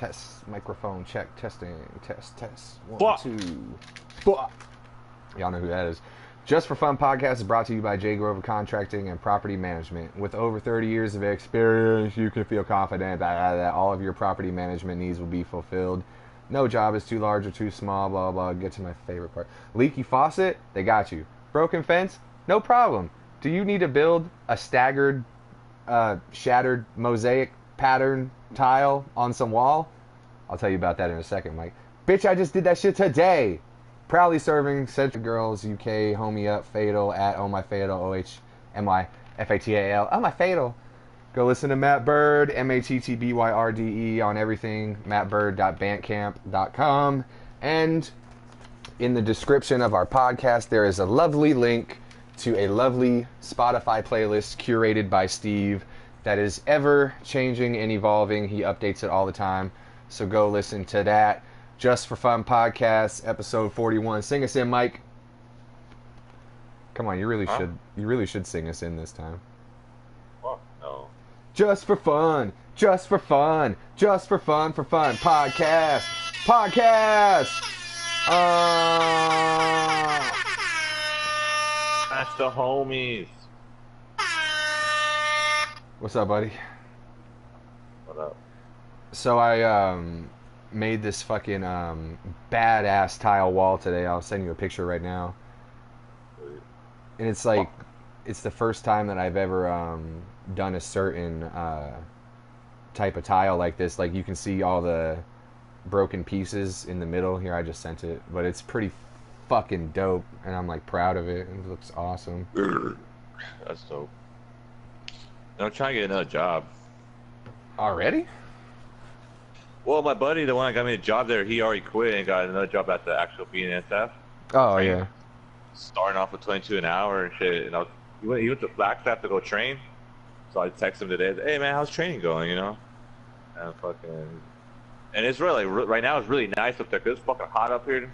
Test. Microphone check. Testing. Test. 1, Fuck. 2. Fuck. Y'all know who that is. Just for Fun podcast is brought to you by Jay Grover Contracting and Property Management. With over 30 years of experience, you can feel confident that all of your property management needs will be fulfilled. No job is too large or too small, blah, blah, blah. Get to my favorite part. Leaky faucet? They got you. Broken fence? No problem. Do you need to build a staggered, shattered mosaic pattern tile on some wall? I'll tell you about that in a second, Mike. Bitch, I just did that shit today. Proudly serving Central Girls UK, homie up, Fatal at Oh My Fatal, OHMYFATAL. Oh My Fatal. Go listen to Matt Bird, MATTBYRDE on everything, mattbird.bandcamp.com. And in the description of our podcast, there is a lovely link to a lovely Spotify playlist curated by Steve that is ever changing and evolving. He updates it all the time. So go listen to that. Just for Fun podcast, episode 41. Sing us in, Mike. Come on, you really should sing us in this time. Fuck no. Just for fun, just for fun, just for fun, podcast. That's the homies. What's up, buddy? What up? So I made this fucking badass tile wall today. I'll send you a picture right now. And it's like, it's the first time that I've ever done a certain type of tile like this. Like, you can see all the broken pieces in the middle. Here, I just sent it. But it's pretty fucking dope, and I'm like proud of it. It looks awesome. That's dope. I'm trying to get another job. Already? Well, my buddy, the one that got me a job there, he already quit and got another job at the actual BNSF. Oh, yeah. Starting off with 22 an hour and shit. And he went to Flagstaff to go train. So I texted him today, hey man, how's training going, you know? And it's really, right now it's really nice up there because it's fucking hot up here.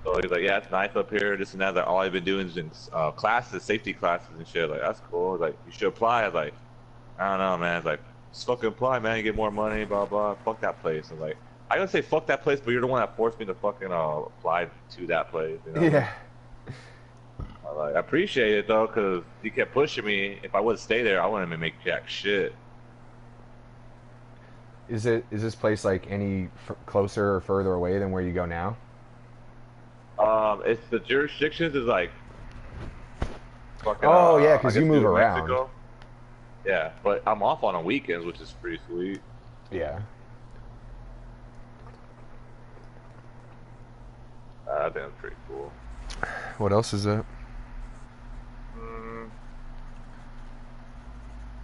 So he's like, yeah, it's nice up here, this and that. Like, all I've been doing is in classes, safety classes and shit. Like, that's cool. Like, you should apply. I was like, I don't know, man. It's like, just fucking apply, man. You get more money, blah, blah. Fuck that place. I was like, I gotta say fuck that place, but you're the one that forced me to fucking apply to that place. You know? Yeah. I appreciate it, though, because he kept pushing me. If I would stay there, I wouldn't even make jack shit. Is this place like any closer or further away than where you go now? It's the jurisdictions is like fucking, oh yeah, because you move around. Mexico. Yeah, but I'm off on weekends, which is pretty sweet. Yeah. That's pretty cool. What else is that?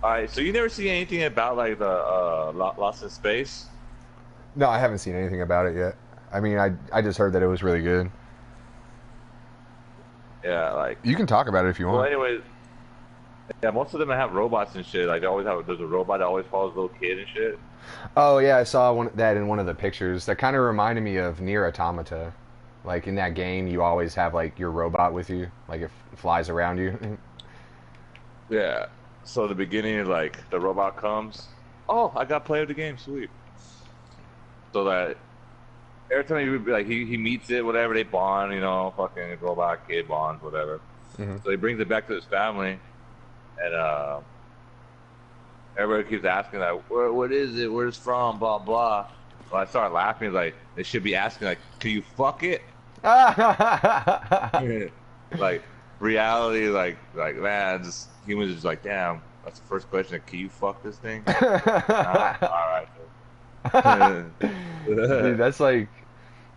Alright, so you never see anything about like the Lost in Space? No, I haven't seen anything about it yet. I mean, I just heard that it was really good. Yeah, like, you can talk about it if you want. Well, anyways, yeah, most of them have robots and shit. Like, they always have. There's a robot that always follows a little kid and shit. Oh yeah, I saw that in one of the pictures. That kind of reminded me of Nier Automata. Like, in that game, you always have like your robot with you, like it flies around you. Yeah. So the beginning, like, the robot comes. Oh, I got play of the game, sweet. So that every time he meets it, whatever, they bond, you know, fucking robot kid bonds, whatever. Mm-hmm. So he brings it back to his family, and everybody keeps asking like, what is it? Where's it from? Blah blah. Well, I started laughing. Like, they should be asking like, can you fuck it? Like, reality, like man, just humans just like, damn. That's the first question. Like, can you fuck this thing? All right. Dude, that's like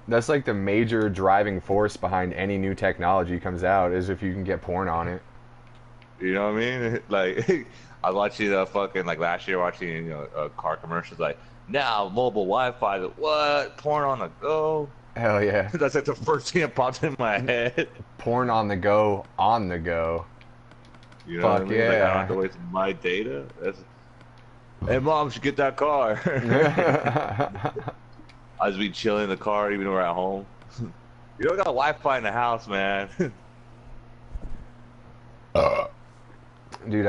the major driving force behind any new technology comes out, is if you can get porn on it. You know what I mean? Like, I was watching fucking, like, last year, watching, you know, car commercials, like, now mobile Wi-Fi. Like, what? Porn on the go? Hell yeah. That's like the first thing that popped in my head. Porn on the go, on the go. You know Fuck what I mean? yeah. Like, I don't have to waste my data. Hey, mom, should get that car. I was be chilling in the car, even when we're at home. You don't got Wi-Fi in the house, man. Dude,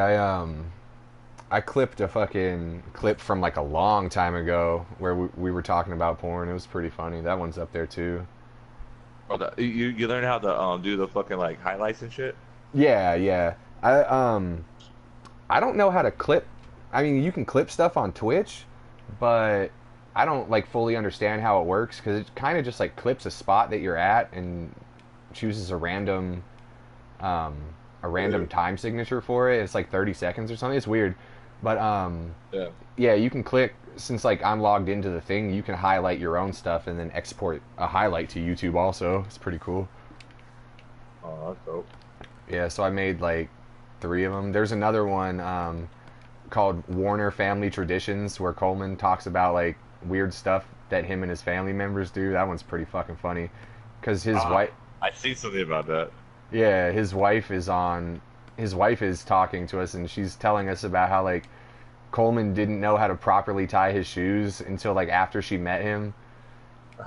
I clipped a fucking clip from like a long time ago where we were talking about porn. It was pretty funny. That one's up there too. Oh, you learn how to do the fucking like highlights and shit. Yeah, yeah. I don't know how to clip. I mean, you can clip stuff on Twitch, but I don't like fully understand how it works because it kind of just like clips a spot that you're at and chooses um, a random time signature for it. It's like 30 seconds or something. It's weird, but Yeah. yeah, you can click. Since like I'm logged into the thing, you can highlight your own stuff and then export a highlight to YouTube. Also, it's pretty cool. Oh, that's dope. Yeah, so I made like 3 of them. There's another one called Warner Family Traditions where Coleman talks about like weird stuff that him and his family members do. That one's pretty fucking funny because his wife, I see something about that. yeah, his wife is on. His wife is talking to us and she's telling us about how like Coleman didn't know how to properly tie his shoes until like after she met him.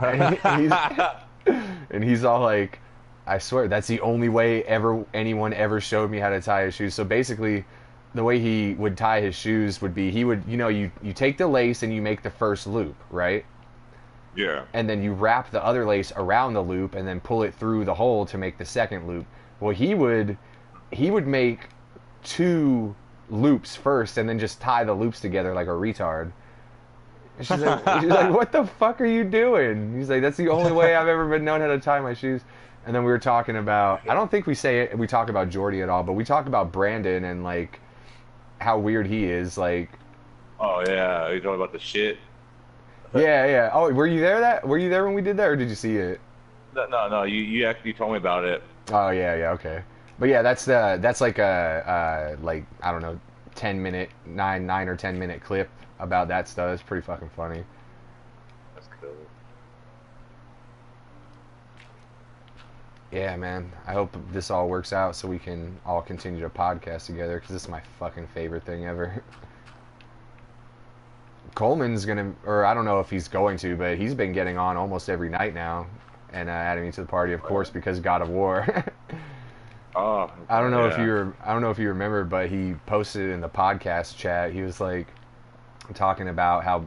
And he's all like, I swear that's the only way anyone ever showed me how to tie his shoes. So basically, the way he would tie his shoes would be he would, you take the lace and you make the first loop, right? Yeah. And then you wrap the other lace around the loop and then pull it through the hole to make the second loop. Well, he would make 2 loops first and then just tie the loops together like a retard. And she's like, what the fuck are you doing? He's like, that's the only way I've ever been known how to tie my shoes. And then we were talking about, I don't think we talk about Jordy at all, but we talk about Brandon and like how weird he is. Like, Oh yeah, you talking about the shit? yeah, yeah. Oh, were you there when we did that, or did you see it? No. You actually told me about it. Oh yeah, yeah, okay. But yeah, that's like a like I don't know, 10-minute, 9 or 10-minute clip about that stuff. It's pretty fucking funny. That's cool. Yeah, man. I hope this all works out so we can all continue to podcast together because this is my fucking favorite thing ever. Coleman's gonna, or I don't know if he's going to, but he's been getting on almost every night now and adding me to the party, of course, because God of War. Oh. I don't know yeah. if you remember, but he posted in the podcast chat. He was like talking about how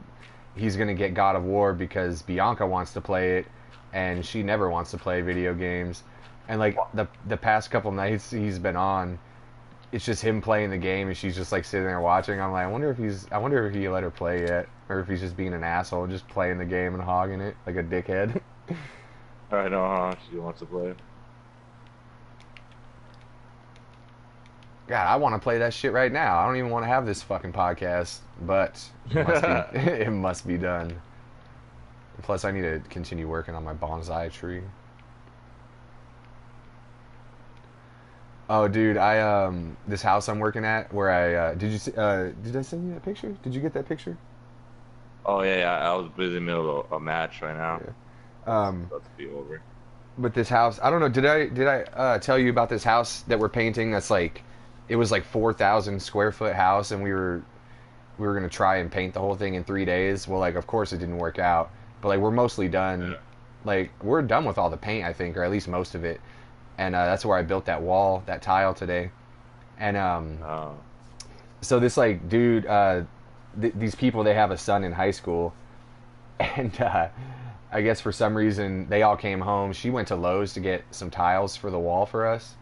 he's gonna get God of War because Bianca wants to play it, and she never wants to play video games. And like the past couple nights he's been on, it's just him playing the game, and she's just like sitting there watching. I'm like, I wonder if he let her play yet, or if he's just being an asshole, just playing the game and hogging it like a dickhead. I know how she wants to play. God, I want to play that shit right now. I don't even want to have this fucking podcast, but it must be done. Plus, I need to continue working on my bonsai tree. Oh, dude, this house I'm working at, where did I send you that picture? Did you get that picture? Oh yeah. I was busy in the middle of a match right now. Yeah. About to be over. But this house, I don't know. Did I tell you about this house that we're painting? That's like, it was like 4,000 square foot house, and we were gonna try and paint the whole thing in 3 days. Well, like, of course it didn't work out, but like we're mostly done. Yeah. Like we're done with all the paint, I think, or at least most of it. And that's where I built that wall, that tile today. And so this like dude, these people, they have a son in high school, and I guess for some reason they all came home. She went to Lowe's to get some tiles for the wall for us,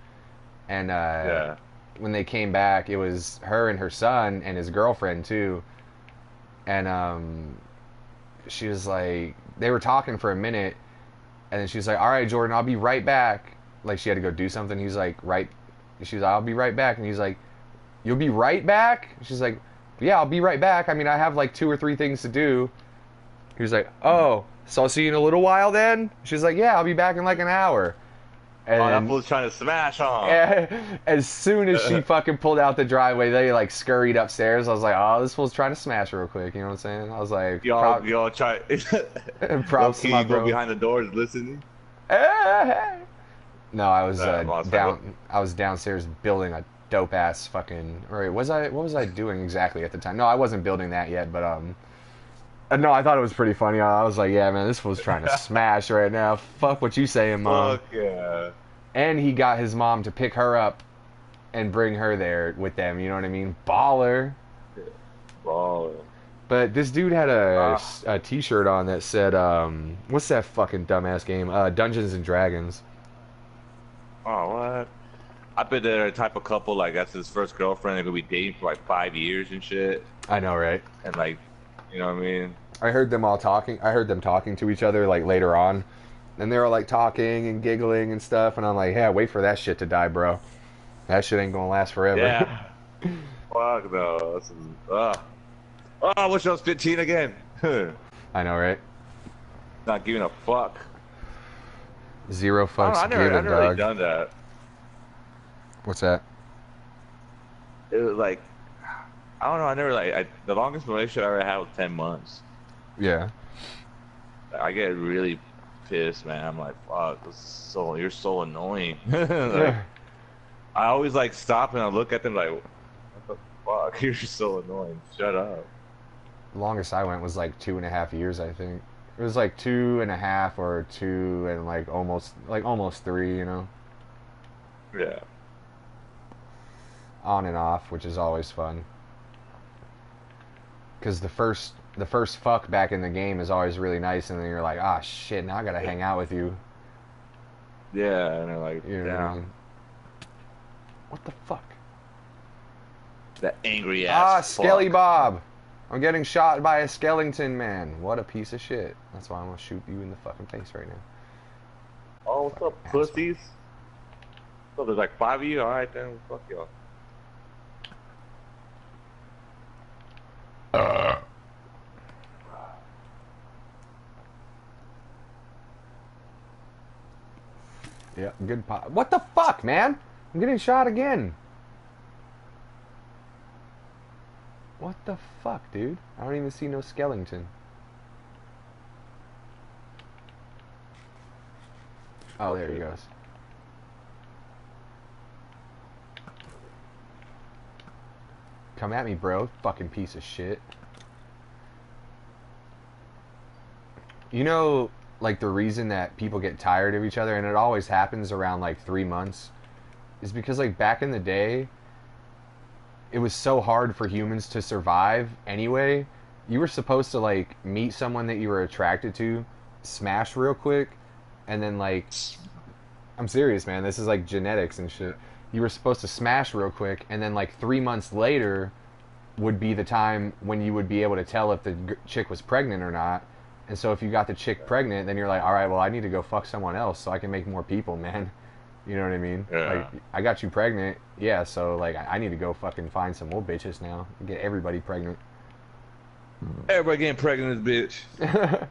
and Yeah. when they came back, it was her and her son and his girlfriend too. And she was like, they were talking for a minute, and then she was like, "All right, Jordan, I'll be right back." Like she had to go do something. He's like, "Right." She's like, "I'll be right back," and he's like, "You'll be right back?" She's like, "Yeah, I'll be right back. I mean, I have like 2 or 3 things to do." He was like, "Oh, so I'll see you in a little while then?" She's like, "Yeah, I'll be back in like an hour." And Oh, that fool's trying to smash on. as soon as she fucking pulled out the driveway, they like scurried upstairs. I was like, "Oh, this fool's trying to smash real quick." You know what I'm saying? I was like, Y'all try. props to my go bro. behind the doors listening. No, I was Lost I was downstairs building a dope ass fucking. Or wait, what was I doing exactly at the time? No, I wasn't building that yet, but no, I thought it was pretty funny. I was like, yeah, man, this fool's trying to smash right now. Fuck what you saying, Mom. Fuck yeah. And he got his mom to pick her up and bring her there with them. You know what I mean? Baller. balling. But this dude had a, Ah. a T-shirt on that said, what's that fucking dumbass game? Dungeons and Dragons. Oh, what? I've been the type of couple like that's his first girlfriend. They're gonna be dating for like 5 years and shit, I know, right? and like, you know what I mean? I heard them all talking. I heard them talking to each other like later on, and they were like talking and giggling and stuff. And I'm like, yeah, wait for that shit to die, bro. That shit ain't gonna last forever. Yeah. Fuck no. This is, oh, I wish I was 15 again. I know, right? Not giving a fuck. Zero I, don't know, fucks I never, given, I never really dog. done that. What's that? It was like, I don't know. I never the longest relationship I ever had was 10 months. Yeah. I get really pissed, man. I'm like, fuck, you're so annoying. Like, I always like stop and I look at them like, what the fuck? You're so annoying. Shut up. The longest I went was like 2.5 years, I think. It was like 2.5 or 2 and like almost 3, you know, Yeah. on and off, which is always fun. Because the first fuck back in the game is always really nice, and then you're like, ah, shit, now I gotta hang out with you. Yeah, and they're like, You know what I yeah, mean? What the fuck? that angry Ah, ass. Skelly fuck. Bob! I'm getting shot by a skeleton man. What a piece of shit. That's why I'm gonna shoot you in the fucking face right now. Oh, what's up, Fucking pussies? So there's like 5 of you. All right then, fuck y'all. Yeah, good pop. What the fuck, man? I'm getting shot again. What the fuck, dude? I don't even see no skeleton. Oh, there he goes. Come at me, bro. Fucking piece of shit. You know, like the reason that people get tired of each other, and it always happens around like 3 months, is because like back in the day, it was so hard for humans to survive anyway. You were supposed to like meet someone that you were attracted to, smash real quick, and then like, I'm serious, man. This is like genetics and shit. You were supposed to smash real quick, and then like 3 months later would be the time when you would be able to tell if the chick was pregnant or not. And so if you got the chick pregnant, then you're like, all right, well, I need to go fuck someone else so I can make more people, man. You know what I mean? Yeah. Like, I got you pregnant, yeah. So like, I need to go fucking find some more bitches now and get everybody pregnant. Everybody getting pregnant, this bitch.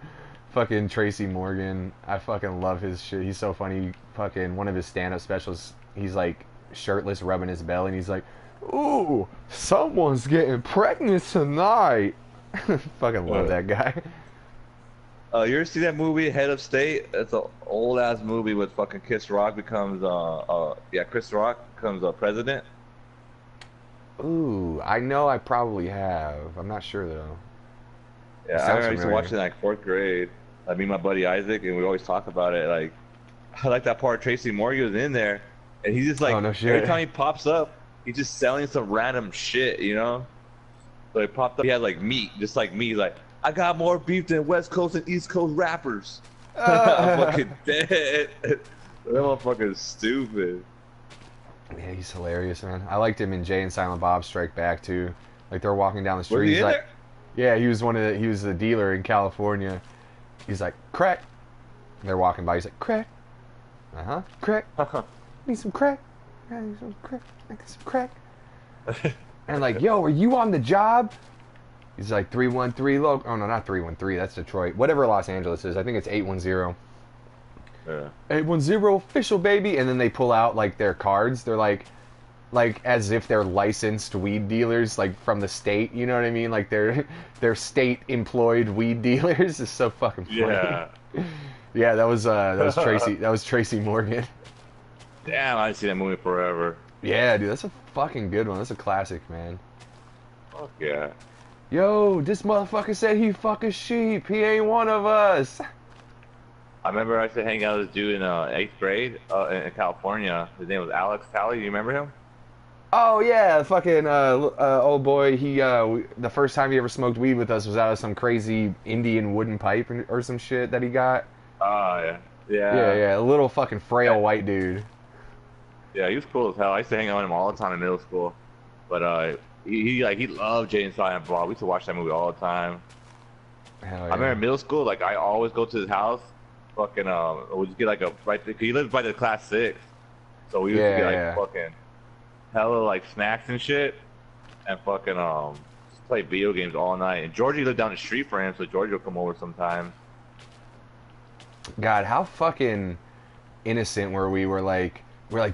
Fucking Tracy Morgan, I fucking love his shit. He's so funny. Fucking one of his stand-up specials, he's like shirtless, rubbing his belly, and he's like, "Ooh, someone's getting pregnant tonight." Fucking love that guy. You ever see that movie Head of State? It's an old ass movie with fucking Chris Rock becomes Chris Rock becomes president. Ooh, I know I probably have. I'm not sure though. Yeah, Sounds I remember I used to familiar. watch it in like 4th grade. Like me and my buddy Isaac, and we always talk about it. Like, I like that part. Tracy Morgan was in there, and he's just like Oh, no shit. every time he pops up, he's just selling some random shit, you know. So he popped up, he had like meat, just like me. Like, I got more beef than West Coast and East Coast rappers. I'm fucking dead. That motherfucker's stupid. Yeah, he's hilarious, man. I liked him in Jay and Silent Bob Strike Back too. Like they're walking down the street. Was he he's in like, there? yeah, he was the dealer in California. He's like, crack. And they're walking by. He's like, crack. Crack. Need some crack. I need some crack. I need some crack. And like, yo, are you on the job? He's like 313 local. Oh no, not 313. That's Detroit. Whatever Los Angeles is. I think it's 810. Yeah. 810 official, baby. And then they pull out like their cards. They're like as if they're licensed weed dealers, like from the state. You know what I mean? Like they're state employed weed dealers. It's so fucking funny. Yeah. Yeah, that was Tracy. That was Tracy Morgan. Damn, I haven't seen that movie forever. Yeah, dude, that's a fucking good one. That's a classic, man. Fuck yeah. Yo, this motherfucker said he fucking sheep. He ain't one of us. I remember I used to hang out with this dude in 8th grade in California. His name was Alex Talley. You remember him? Oh yeah, fucking old boy. He the first time he ever smoked weed with us was out of some crazy Indian wooden pipe or some shit that he got. Oh yeah, Yeah, yeah, yeah, a little fucking frail yeah. white dude. Yeah, he was cool as hell. I used to hang out with him all the time in middle school. But he loved Jay and Silent Bob. We used to watch that movie all the time. Hell I remember yeah. in middle school, like I always go to his house. Fucking we just get like a right. He lived by the class 6, so we used to Yeah, get like yeah. fucking hella like snacks and shit, and fucking just play video games all night. And Georgie lived down the street for him, so Georgie will come over sometimes. God, how fucking innocent were we? We're like,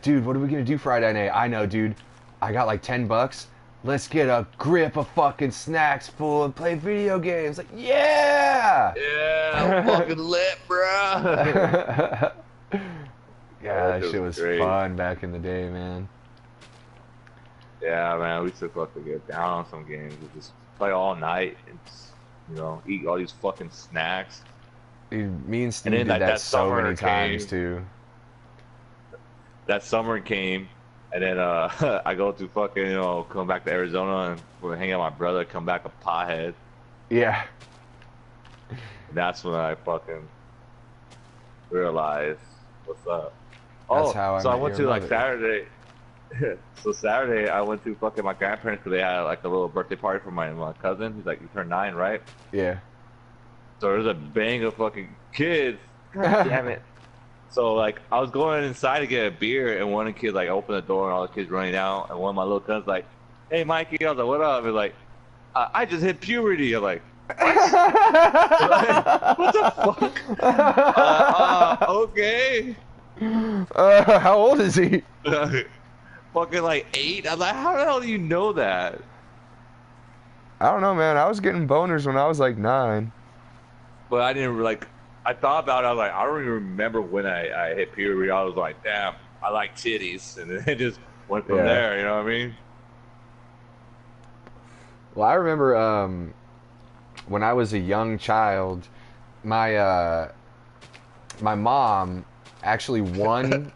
dude, what are we gonna do Friday night? I know, dude. I got like $10. Let's get a grip of fucking snacks full and play video games. Like, yeah. Yeah, I'm fucking lit, bro. Yeah, that shit was great. fun back in the day, man. Yeah, man, we used to fucking get down on some games. We just play all night and just, eat all these fucking snacks. Dude, me and Steve then, did like, that that so summer many times too. That summer came, and then I go to fucking, come back to Arizona and we're hanging out with my brother, come back a pothead. Yeah. And that's when I fucking realized what's up. That's how I so I met went your to like mother. Saturday. So Saturday I went to fucking my grandparents because they had like a little birthday party for my cousin. He's like, he turned 9, right? Yeah. So there's a bang of fucking kids. God damn it. So like I was going inside to get a beer, and one of the kids like opened the door, and all the kids running out, and one of my little cousins like, "Hey Mikey," I was like, "What up?" He's like, "I just hit puberty." I'm like, "What the fuck?" Okay. How old is he? Fucking like 8. I'm like, how the hell do you know that? I don't know, man. I was getting boners when I was like 9. But I didn't like. I thought about it. I was like, I don't even remember when I hit puberty. I was like, damn, I like titties, and then it just went from Yeah. there. You know what I mean? Well, I remember when I was a young child, my my mom actually won.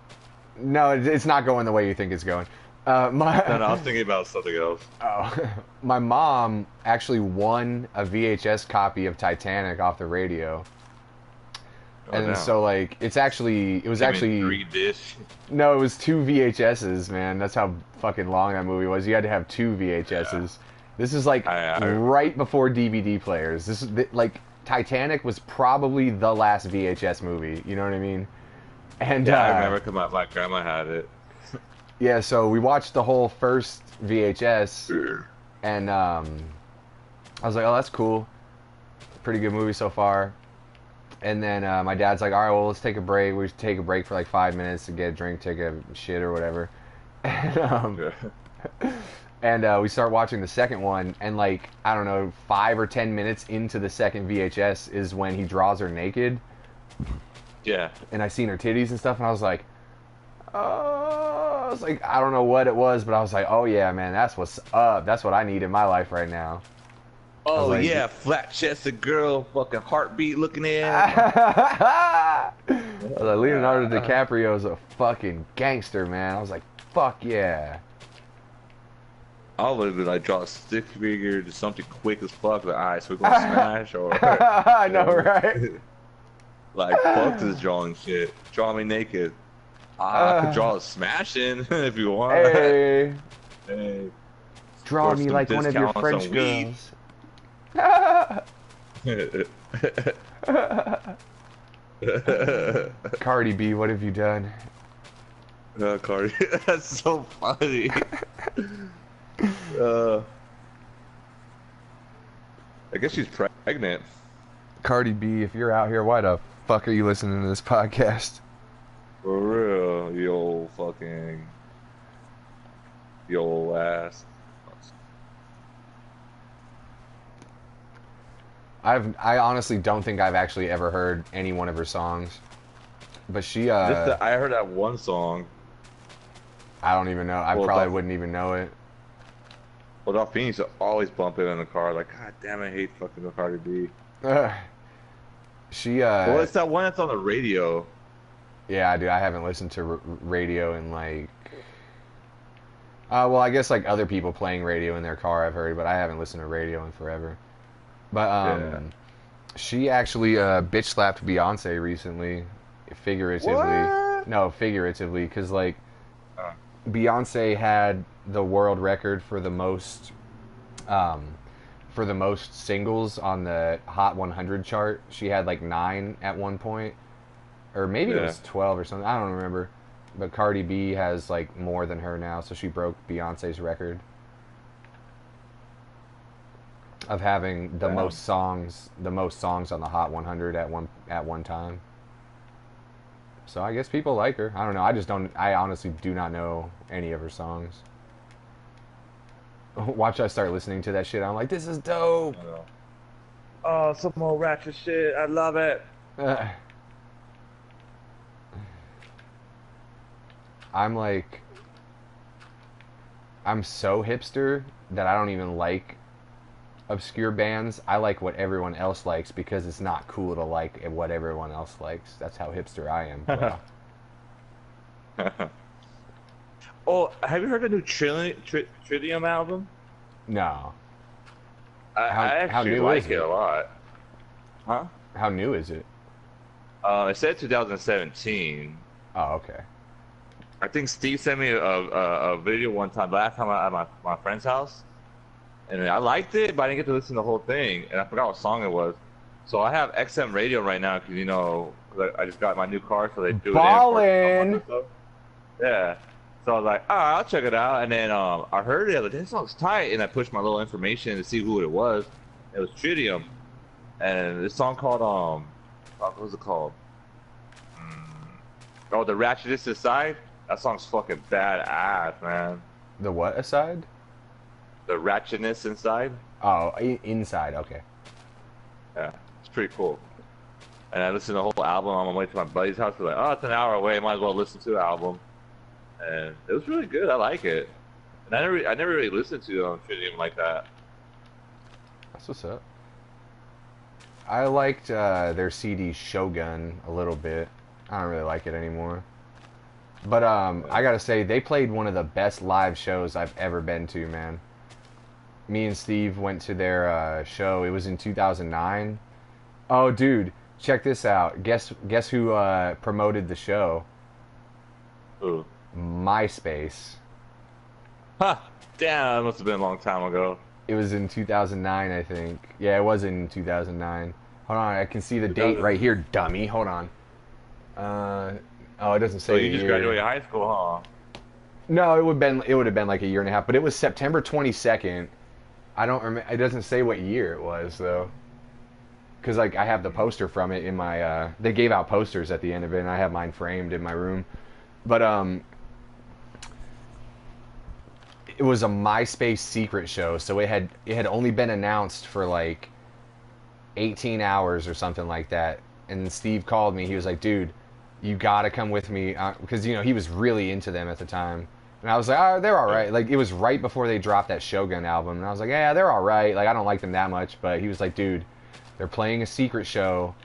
No, it's not going the way you think it's going. No, I was thinking about something else. Oh, my mom actually won a VHS copy of Titanic off the radio. And damn. so like it was actually 3 dish. no, it was 2 VHSs, man. That's how fucking long that movie was. You had to have 2 VHSs. Yeah. This is like right before DVD players. This is like Titanic was probably the last VHS movie. You know what I mean? And Yeah, I remember because my grandma had it. yeah, so we watched the whole first VHS, and I was like, oh, that's cool. Pretty good movie so far. And then my dad's like, all right, well, let's take a break. We take a break for like 5 minutes to get a drink, take a shit or whatever. And we start watching the second one, and like, I don't know, 5 or 10 minutes into the second VHS is when he draws her naked. Yeah. And I seen her titties and stuff, and I was like, I don't know what it was, but I was like, oh yeah, man, that's what's up. That's what I need in my life right now. Oh like, yeah, flat-chested girl, fucking heartbeat looking in. I was like, Leonardo DiCaprio is a fucking gangster, man. I was like, fuck yeah. I would have been like, draw a stick figure, just something quick as fuck. Like, alright, so we're gonna smash, or I know, right? like, fuck this drawing shit. Draw me naked. I could draw a smashing if you want. Hey, Hey. draw Or me some like one of your discount on French some weed. girls. Cardi B, what have you done? Cardi, that's so funny. I guess she's pregnant. Cardi B, if you're out here, why the fuck are you listening to this podcast? For real, you old ass. I honestly don't think I've actually ever heard any one of her songs. But she I heard that one song. I don't even know. I Well, probably Dolph- wouldn't even know it. Well, Dolphine used to always bump it in the car. Like, God damn, I hate fucking Cardi B. She Well, it's that one that's on the radio. yeah, dude, I haven't listened to radio in like Well, I guess like other people playing radio in their car, I've heard, but I haven't listened to radio in forever. But Yeah. she actually bitch slapped Beyonce recently, figuratively. What? No, figuratively, because like Uh, Beyonce had the world record um, for the most singles on the Hot 100 chart. She had like 9 at one point, or maybe it yeah. was 12 or something. I don't remember. But Cardi B has like more than her now, so she broke Beyonce's record of having Damn. the most songs on the Hot 100 at one time. So I guess people like her. I don't know. I just don't. I honestly do not know any of her songs. Watch I start listening to that shit. I'm like, this is dope. I know. Oh, some more ratchet shit. I love it. I'm like, I'm so hipster that I don't even like obscure bands. I like what everyone else likes because it's not cool to like what everyone else likes. That's how hipster I am, bro. Oh, have you heard the new Tritium album? No. I How actually new like is it it? a lot. Huh? How new is it? It said 2017. Oh, okay. I think Steve sent me a video one time, last time at my friend's house, and I liked it, but I didn't get to listen to the whole thing, and I forgot what song it was. So I have XM radio right now because I just got my new car, so they do it Ballin'! in for a month or so. Yeah. So I was like, all right, I'll check it out, and then I heard it, I was like, this song's tight, and I pushed my little information to see who it was. It was Tritium, and this song called what was it called? Oh, the Ratchetest Aside. That song's fucking badass, man. The what aside? The ratchetness inside. Oh, inside. Okay. Yeah, it's pretty cool. And I listened to the whole album on my way to my buddy's house. I was like, oh, it's an hour away. Might as well listen to the album. And it was really good. I like it. And I never really listened to Tritium like that. That's what's up. I liked their CD Shogun a little bit. I don't really like it anymore. But I gotta say, they played one of the best live shows I've ever been to, man. Me and Steve went to their show. It was in 2009. Oh, dude, check this out. Guess who promoted the show? Ooh. MySpace. Huh. Damn, that must have been a long time ago. It was in 2009, I think. Yeah, it was in 2009. Hold on, I can see the date right here, dummy. Hold on. Oh, it doesn't say So the you just year. graduated high school, huh? No, it would have been like a year and a half, but it was September 22nd. I don't remember. It doesn't say what year it was though, because like I have the poster from it in my. They gave out posters at the end of it, and I have mine framed in my room. But it was a MySpace secret show, so it had only been announced for like 18 hours or something like that. And Steve called me. He was like, "Dude, you gotta come with me," because he was really into them at the time. And I was like, "Oh, they're all right." Like it was right before they dropped that Shogun album, and I was like, "Yeah, they're all right." Like I don't like them that much, but he was like, "Dude, they're playing a secret show.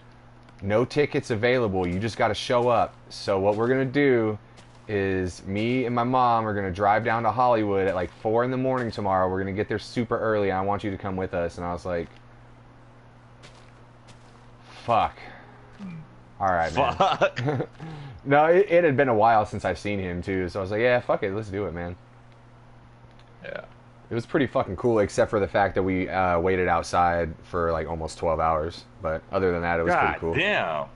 No tickets available. You just gotta show up." So what we're gonna do is me and my mom are gonna drive down to Hollywood at like 4 a.m. tomorrow. We're gonna get there super early, and I want you to come with us. And I was like, "Fuck." All right, man. Fuck. No, it had been a while since I've seen him too, so I was like, yeah, fuck it, let's do it, man. Yeah. It was pretty fucking cool, except for the fact that we waited outside for like almost 12 hours. But other than that, it was God pretty cool. damn.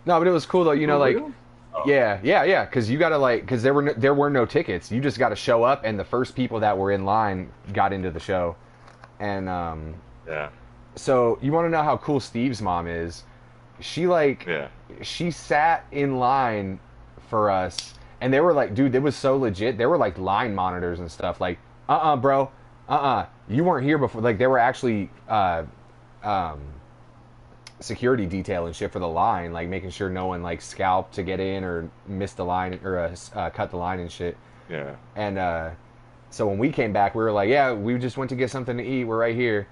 No, but it was cool though. You know, For like, real? Oh. yeah, because you gotta like, because there were no tickets. You just got to show up, and the first people that were in line got into the show. And Yeah. so you want to know how cool Steve's mom is? She like. Yeah. She sat in line for us, and they were like, dude, it was so legit. There were like line monitors and stuff. Like, bro, you weren't here before. Like, there were actually security detail and shit for the line, like making sure no one like scalped to get in or missed the line or cut the line and shit. Yeah. And so when we came back, we were like, yeah, we just went to get something to eat. We're right here.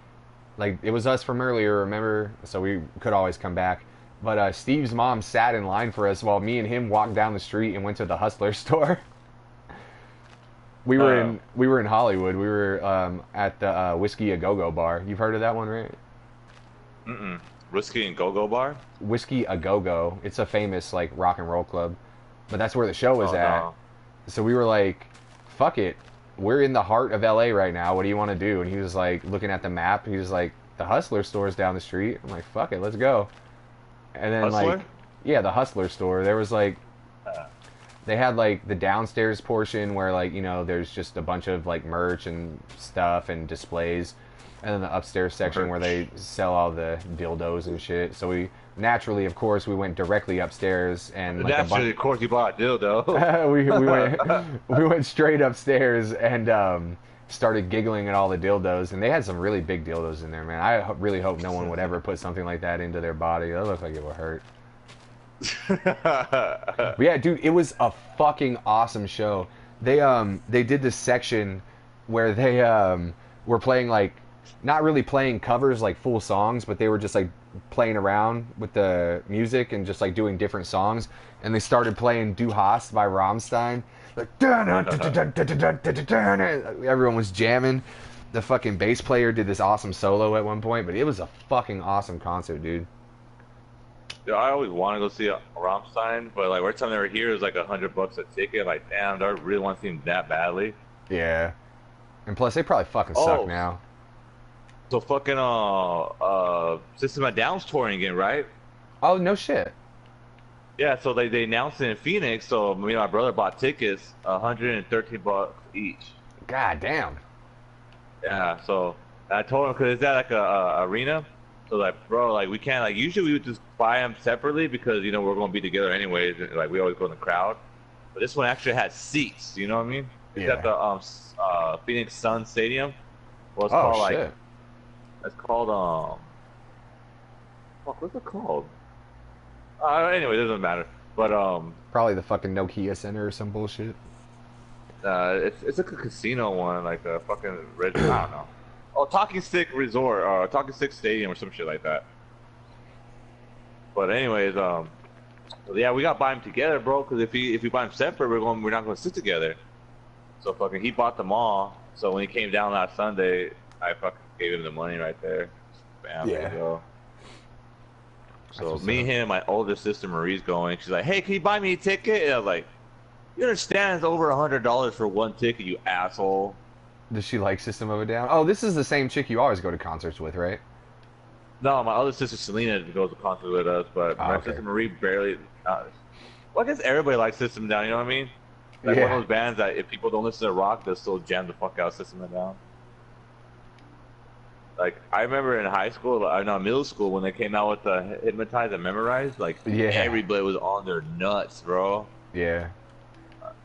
Like, it was us from earlier, remember? So we could always come back. But Steve's mom sat in line for us while me and him walked down the street and went to the Hustler store. we were in Hollywood. We were at the Whiskey A Go Go bar. You've heard of that one, right? Mm-mm. Whiskey and Go-Go Bar? Whiskey A Go Go. It's a famous like rock and roll club, but that's where the show was at. No. So we were like, "Fuck it, we're in the heart of LA right now. What do you want to do?" And he was like, looking at the map. He was like, "The Hustler store's down the street." I'm like, "Fuck it, let's go." And then Hustler? like, yeah, the Hustler store. There was like, they had like the downstairs portion where like there's just a bunch of like merch and stuff and displays, and then the upstairs section where they sell all the dildos and shit. So we naturally, of course, we went directly upstairs and like Naturally, of course, you bought a dildo. we went straight upstairs and started giggling at all the dildos, and they had some really big dildos in there, man. Really hope no one would ever put something like that into their body. That looked like it would hurt. But yeah, dude, it was a fucking awesome show. They did this section where they were playing like, not really playing covers like full songs, but they were just like playing around with the music and just like doing different songs. And they started playing Du Hast by Rammstein. Like, everyone was jamming. The fucking bass player did this awesome solo at one point, but it was a fucking awesome concert, dude. Dude, I always want to go see Rammstein, but like every time they were here, it was like $100 a ticket. Like, damn, do I really want to see them that badly? Yeah. And plus, they probably fucking suck now. So fucking System of a Down's touring again, right? Oh, no shit. Yeah, so they announced it in Phoenix. So me and my brother bought tickets, $113 each. God damn. Yeah, so I told him because it's at like a arena. So like, bro, like we can't like usually we would just buy them separately because we're gonna be together anyways. And, like we always go in the crowd. But this one actually had seats. You know what I mean? It's at the Phoenix Sun Stadium. Well, it's called shit. like. It's called fuck, what's it called? Anyway, it doesn't matter. But probably the fucking Nokia Center or some bullshit. it's like a casino one, like a fucking I don't know. Oh, Talking Stick Resort or Talking Stick Stadium or some shit like that. But anyways, yeah, we got to buy them together, bro. Because if we buy them separate, we're not going to sit together. So fucking he bought them all. So when he came down last Sunday, I fucking gave him the money right there. Bam, there you go. So me, him, my older sister Marie's going. She's like, "Hey, can you buy me a ticket?" And I was like, "You understand it's over $100 for one ticket, you asshole." Does she like System of a Down? Oh, this is the same chick you always go to concerts with, right? No, my other sister Selena goes to concerts with us, but my sister Marie barely. Well, I guess everybody likes System of a Down. You know what I mean? Like one of those bands that if people don't listen to rock, they'll still jam the fuck out System of a Down. Like I remember in high school, middle school, when they came out with the Hypnotize and Memorize, like everybody was on their nuts, bro. Yeah.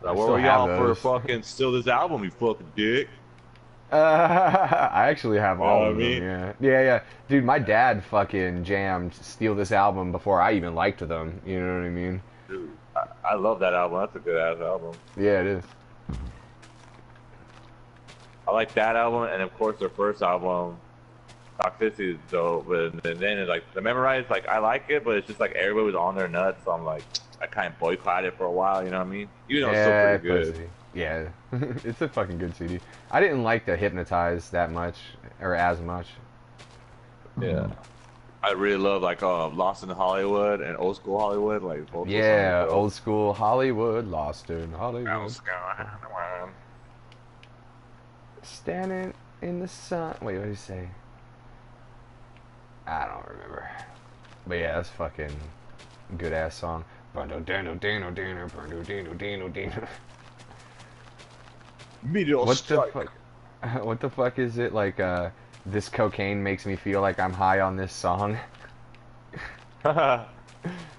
Like, what were y'all for fucking steal this album, you fucking dick? I actually have all of them. Me? Yeah. Dude, my dad fucking jammed Steal This Album before I even liked them. You know what I mean? Dude, I love that album. That's a good ass album. Yeah, it is. I like that album, and of course their first album, Toxicity, is dope. And then it's like the Memorize, like I like it, but it's just like everybody was on their nuts. So I'm like, I kind of boycotted it for a while. You know what I mean? Even though it's still pretty good. Yeah, it's a fucking good CD. I didn't like the Hypnotize that much, or as much. Yeah. I really love like Lost in Hollywood and Old School Hollywood, like both. Yeah, Old School Hollywood, Lost in Hollywood. Standing in the sun. Wait, what did he say? I don't remember. But yeah, that's fucking good ass song. What the fuck? What the fuck is it like? This cocaine makes me feel like I'm high on this song. I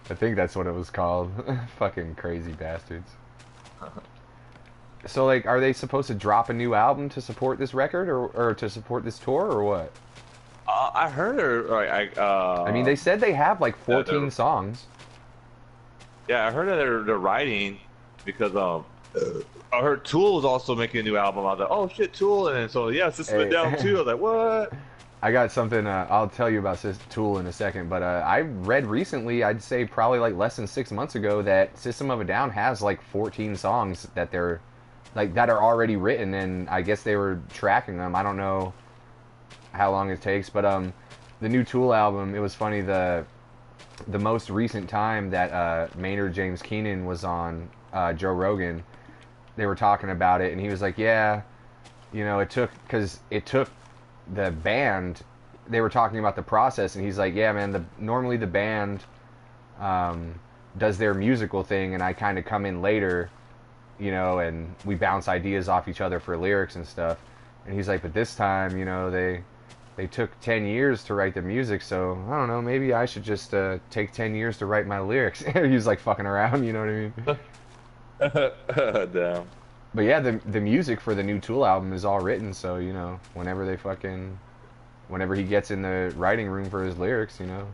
think that's what it was called. Fucking crazy bastards. So like, are they supposed to drop a new album to support this record, or to support this tour, or what? I heard, I mean, they said they have like 14 songs. Yeah, I heard that they're writing because I heard Tool was also making a new album. I was like, oh shit, Tool, and then so yeah, System of a Down too. I was like, what? I got something. I'll tell you about Tool in a second, but I read recently, I'd say probably like less than 6 months ago, that System of a Down has like 14 songs that they're like that are already written, and I guess they were tracking them. I don't know how long it takes, but the new Tool album. It was funny, the most recent time that Maynard James Keenan was on Joe Rogan, they were talking about it, and he was like, yeah, you know, it took the band. They were talking about the process, and he's like, yeah, man, normally the band does their musical thing, and I kind of come in later, you know, and we bounce ideas off each other for lyrics and stuff. And he's like, but this time, you know, they took 10 years to write the music, so I don't know, maybe I should just take 10 years to write my lyrics. He was like fucking around, you know what I mean? Damn. But yeah, the music for the new Tool album is all written, so you know, whenever he gets in the writing room for his lyrics, you know.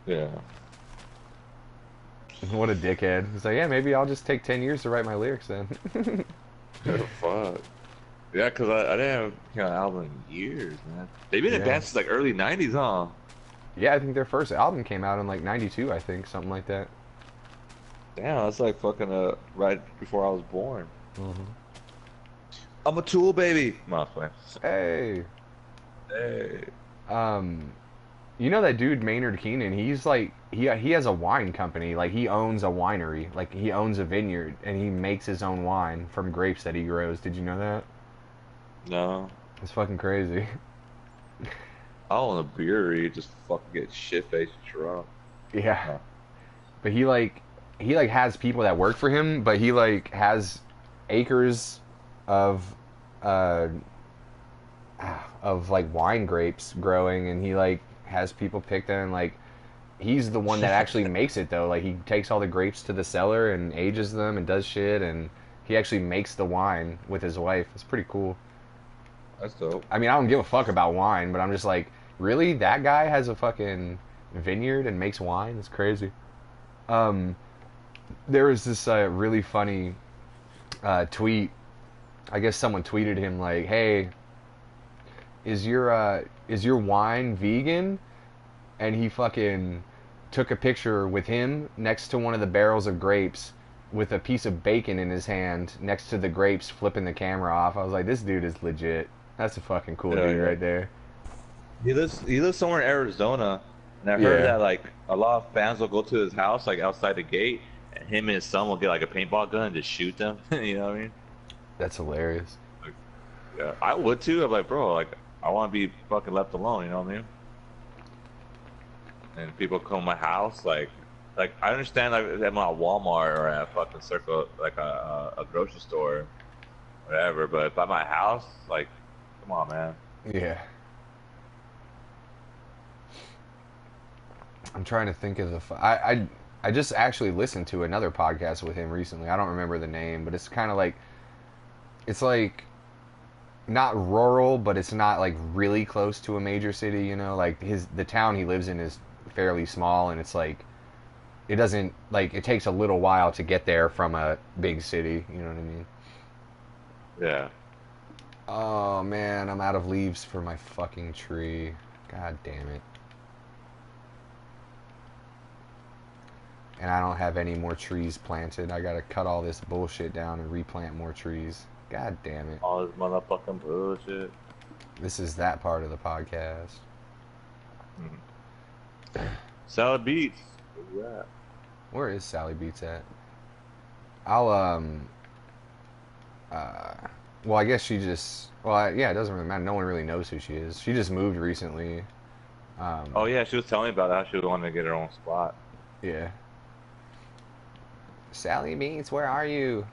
Yeah. What a dickhead. He's like, yeah, maybe I'll just take 10 years to write my lyrics then. What the fuck? Yeah, cause I didn't have an album in years, man. They've been in Yeah. bands since like early '90s, huh? Yeah, I think their first album came out in like 92, I think, something like that. Damn, that's like fucking right before I was born. Mm-hmm. I'm a Tool baby. My Hey. Hey. You know that dude Maynard Keenan? He's like he has a wine company. Like he owns a winery. Like he owns a vineyard and he makes his own wine from grapes that he grows. Did you know that? No. It's fucking crazy. I own a brewery, just fucking get shit faced drunk. Yeah. Huh. But he has people that work for him, but he like has acres of uh like wine grapes growing, and he like has people pick them. Like he's the one that actually makes it though. Like he takes all the grapes to the cellar and ages them and does shit, and he actually makes the wine with his wife. It's pretty cool. That's dope. I mean, I don't give a fuck about wine, but I'm just like, really, that guy has a fucking vineyard and makes wine? It's crazy. There was this really funny tweet. I guess someone tweeted him like, hey, is your wine vegan? And he fucking took a picture with him next to one of the barrels of grapes with a piece of bacon in his hand next to the grapes, flipping the camera off. I was like, this dude is legit. That's a fucking cool dude right there. He lives somewhere in Arizona, and I heard Yeah. that like a lot of fans will go to his house like outside the gate, and him and his son will get like a paintball gun and just shoot them. You know what I mean? That's hilarious. Yeah, I would too. I'm like, bro, like I want to be fucking left alone. You know what I mean? And people come to my house, like I understand like if I'm at Walmart or at a fucking Circle, like a grocery store, whatever. But if I'm at my house, like, come on, man. Yeah. I'm trying to think of I just actually listened to another podcast with him recently. I don't remember the name, but it's kind of like it's like not rural, but it's not like really close to a major city, you know? Like the town he lives in is fairly small, and it's like it doesn't like it takes a little while to get there from a big city, you know what I mean? Yeah. Oh man, I'm out of leaves for my fucking tree. God damn it. And I don't have any more trees planted. I gotta cut all this bullshit down and replant more trees. God damn it. All this motherfucking bullshit. This is that part of the podcast. Salad Beats. Where's that? Where is Sally Beats at? I'll well, I guess she just yeah, it doesn't really matter. No one really knows who she is. She just moved recently. Oh yeah, she was telling me about how she wanted to get her own spot. Yeah. Sally Beats, where are you?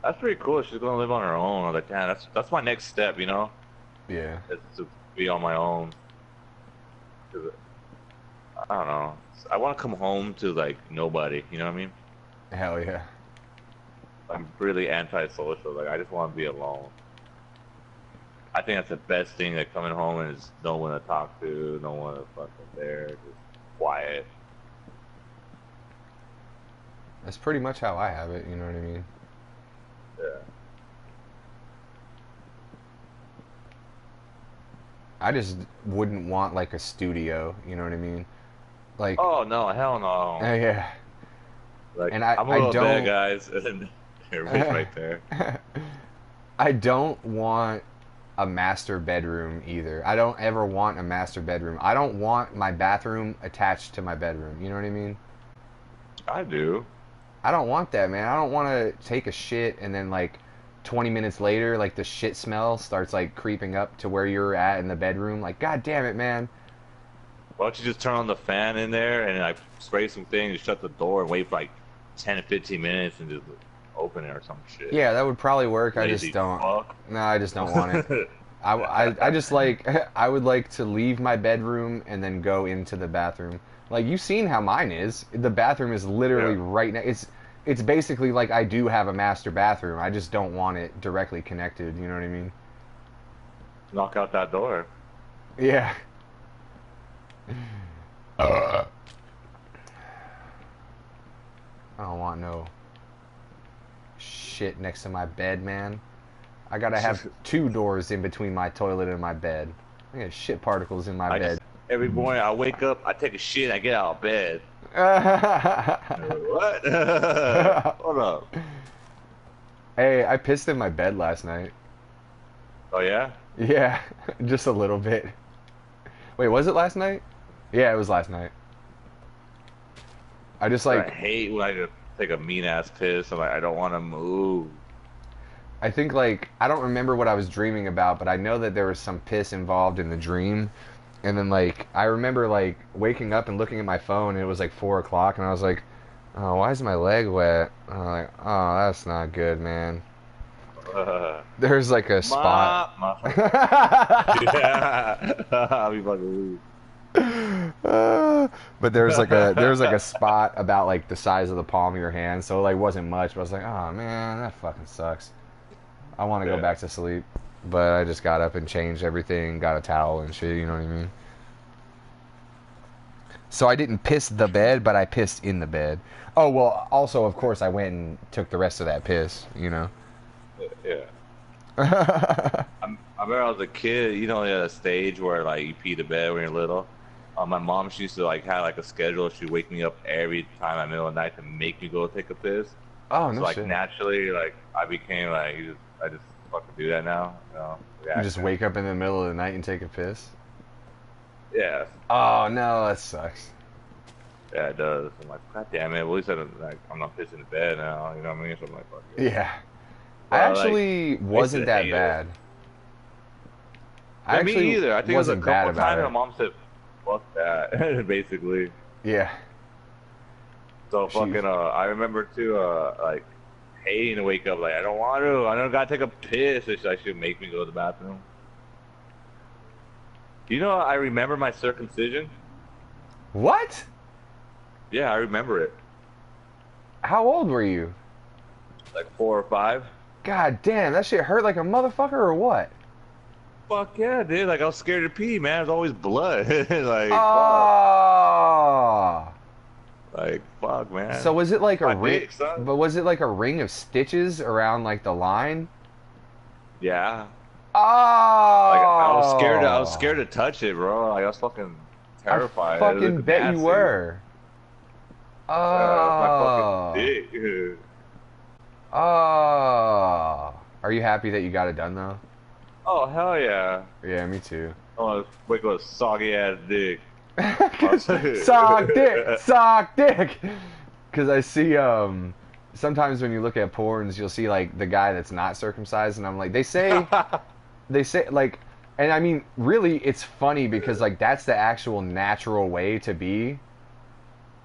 That's pretty cool. She's gonna live on her own. I was like, damn, that's my next step, you know? Yeah. Is to be on my own. 'Cause, I don't know. I want to come home to like nobody. You know what I mean? Hell yeah. I'm really antisocial. Like I just want to be alone. I think that's the best thing. Like coming home and is no one to talk to, no one to fucking there, just quiet. That's pretty much how I have it, you know what I mean? Yeah. I just wouldn't want like a studio, you know what I mean? Like Oh no, hell no. yeah. Like, And I'm a little bad, don't guys. And everybody's right there. I don't want a master bedroom either. I don't ever want a master bedroom. I don't want my bathroom attached to my bedroom. You know what I mean? I do. I don't want that, man. I don't want to take a shit and then like 20 minutes later, like the shit smell starts like creeping up to where you're at in the bedroom. Like, God damn it, man. Why don't you just turn on the fan in there and like spray some things, shut the door, and wait for like 10 to 15 minutes and just open it or some shit. Yeah, that would probably work. I Lazy just don't. fuck. No, I just don't want it. I just like I would like to leave my bedroom and then go into the bathroom. Like you've seen how mine is. The bathroom is literally right now. It's basically like I do have a master bathroom. I just don't want it directly connected. You know what I mean? Knock out that door. Yeah. I don't want no shit next to my bed, man. I gotta have 2 doors in between my toilet and my bed. I got shit particles in my bed. Every morning I wake up, I take a shit, I get out of bed. What? Hold up. Hey, I pissed in my bed last night. Oh yeah? Yeah, just a little bit. Wait, was it last night? Yeah, it was last night. I just I like hate when I just take a mean ass piss. I'm like, I don't want to move. I think like I don't remember what I was dreaming about, but I know that there was some piss involved in the dream. And then like I remember like waking up and looking at my phone and it was like 4 o'clock and I was like, oh, why is my leg wet? And I'm like, oh, that's not good, man. There's like a spot. Yeah. I'll be fucking But there's like a spot about like the size of the palm of your hand, so it like wasn't much. But I was like, oh man, that fucking sucks. I want to go back to sleep, but I just got up and changed everything, got a towel and shit. You know what I mean? So I didn't piss the bed, but I pissed in the bed. Oh well, also of course I went and took the rest of that piss. You know? Yeah. I remember I was a kid, you know, at a stage where like you pee the bed when you're little. My mom, she used to like have like a schedule. She'd wake me up every time at the middle of the night to make me go take a piss. Oh no So like shit. naturally, like I became like I just fucking do that now. You know? You just wake up in the middle of the night and take a piss? Yeah. Oh no, that sucks. Yeah, it does. I'm like, God damn it. Well, at least I'm not pissing in bed now. You know what I mean? So I'm like, fuck it. Yeah. Well, I actually wasn't that hate it. bad. Yeah, me either. I think it was a wasn't bad couple about times it. my mom said, fuck that, basically. Yeah. So She- fucking, I remember too, like, hating to wake up, like, I don't want to. I don't gotta take a piss. It's like, she'd make me go to the bathroom. You know, I remember my circumcision. What? Yeah, I remember it. How old were you? Like 4 or 5. God damn, that shit hurt like a motherfucker or what? Fuck yeah, dude. Like, I was scared to pee, man. There's always blood. Like, Oh. fuck. Like, fuck, man. So was it like a My ring? dick, son. But was it like a ring of stitches around like the line? Yeah. Oh. Like, I was scared to touch it, bro. Like, I was fucking terrified. I It fucking looked bet nasty. you were. My Oh. fucking dick. Oh. Are you happy that you got it done though? Oh, hell yeah. Yeah, me too. I want to wake up a soggy ass dick. Sock dick. Because I see, sometimes when you look at porns, you'll see like the guy that's not circumcised, and I'm like, they say like, and I mean, really, it's funny because like that's the actual natural way to be.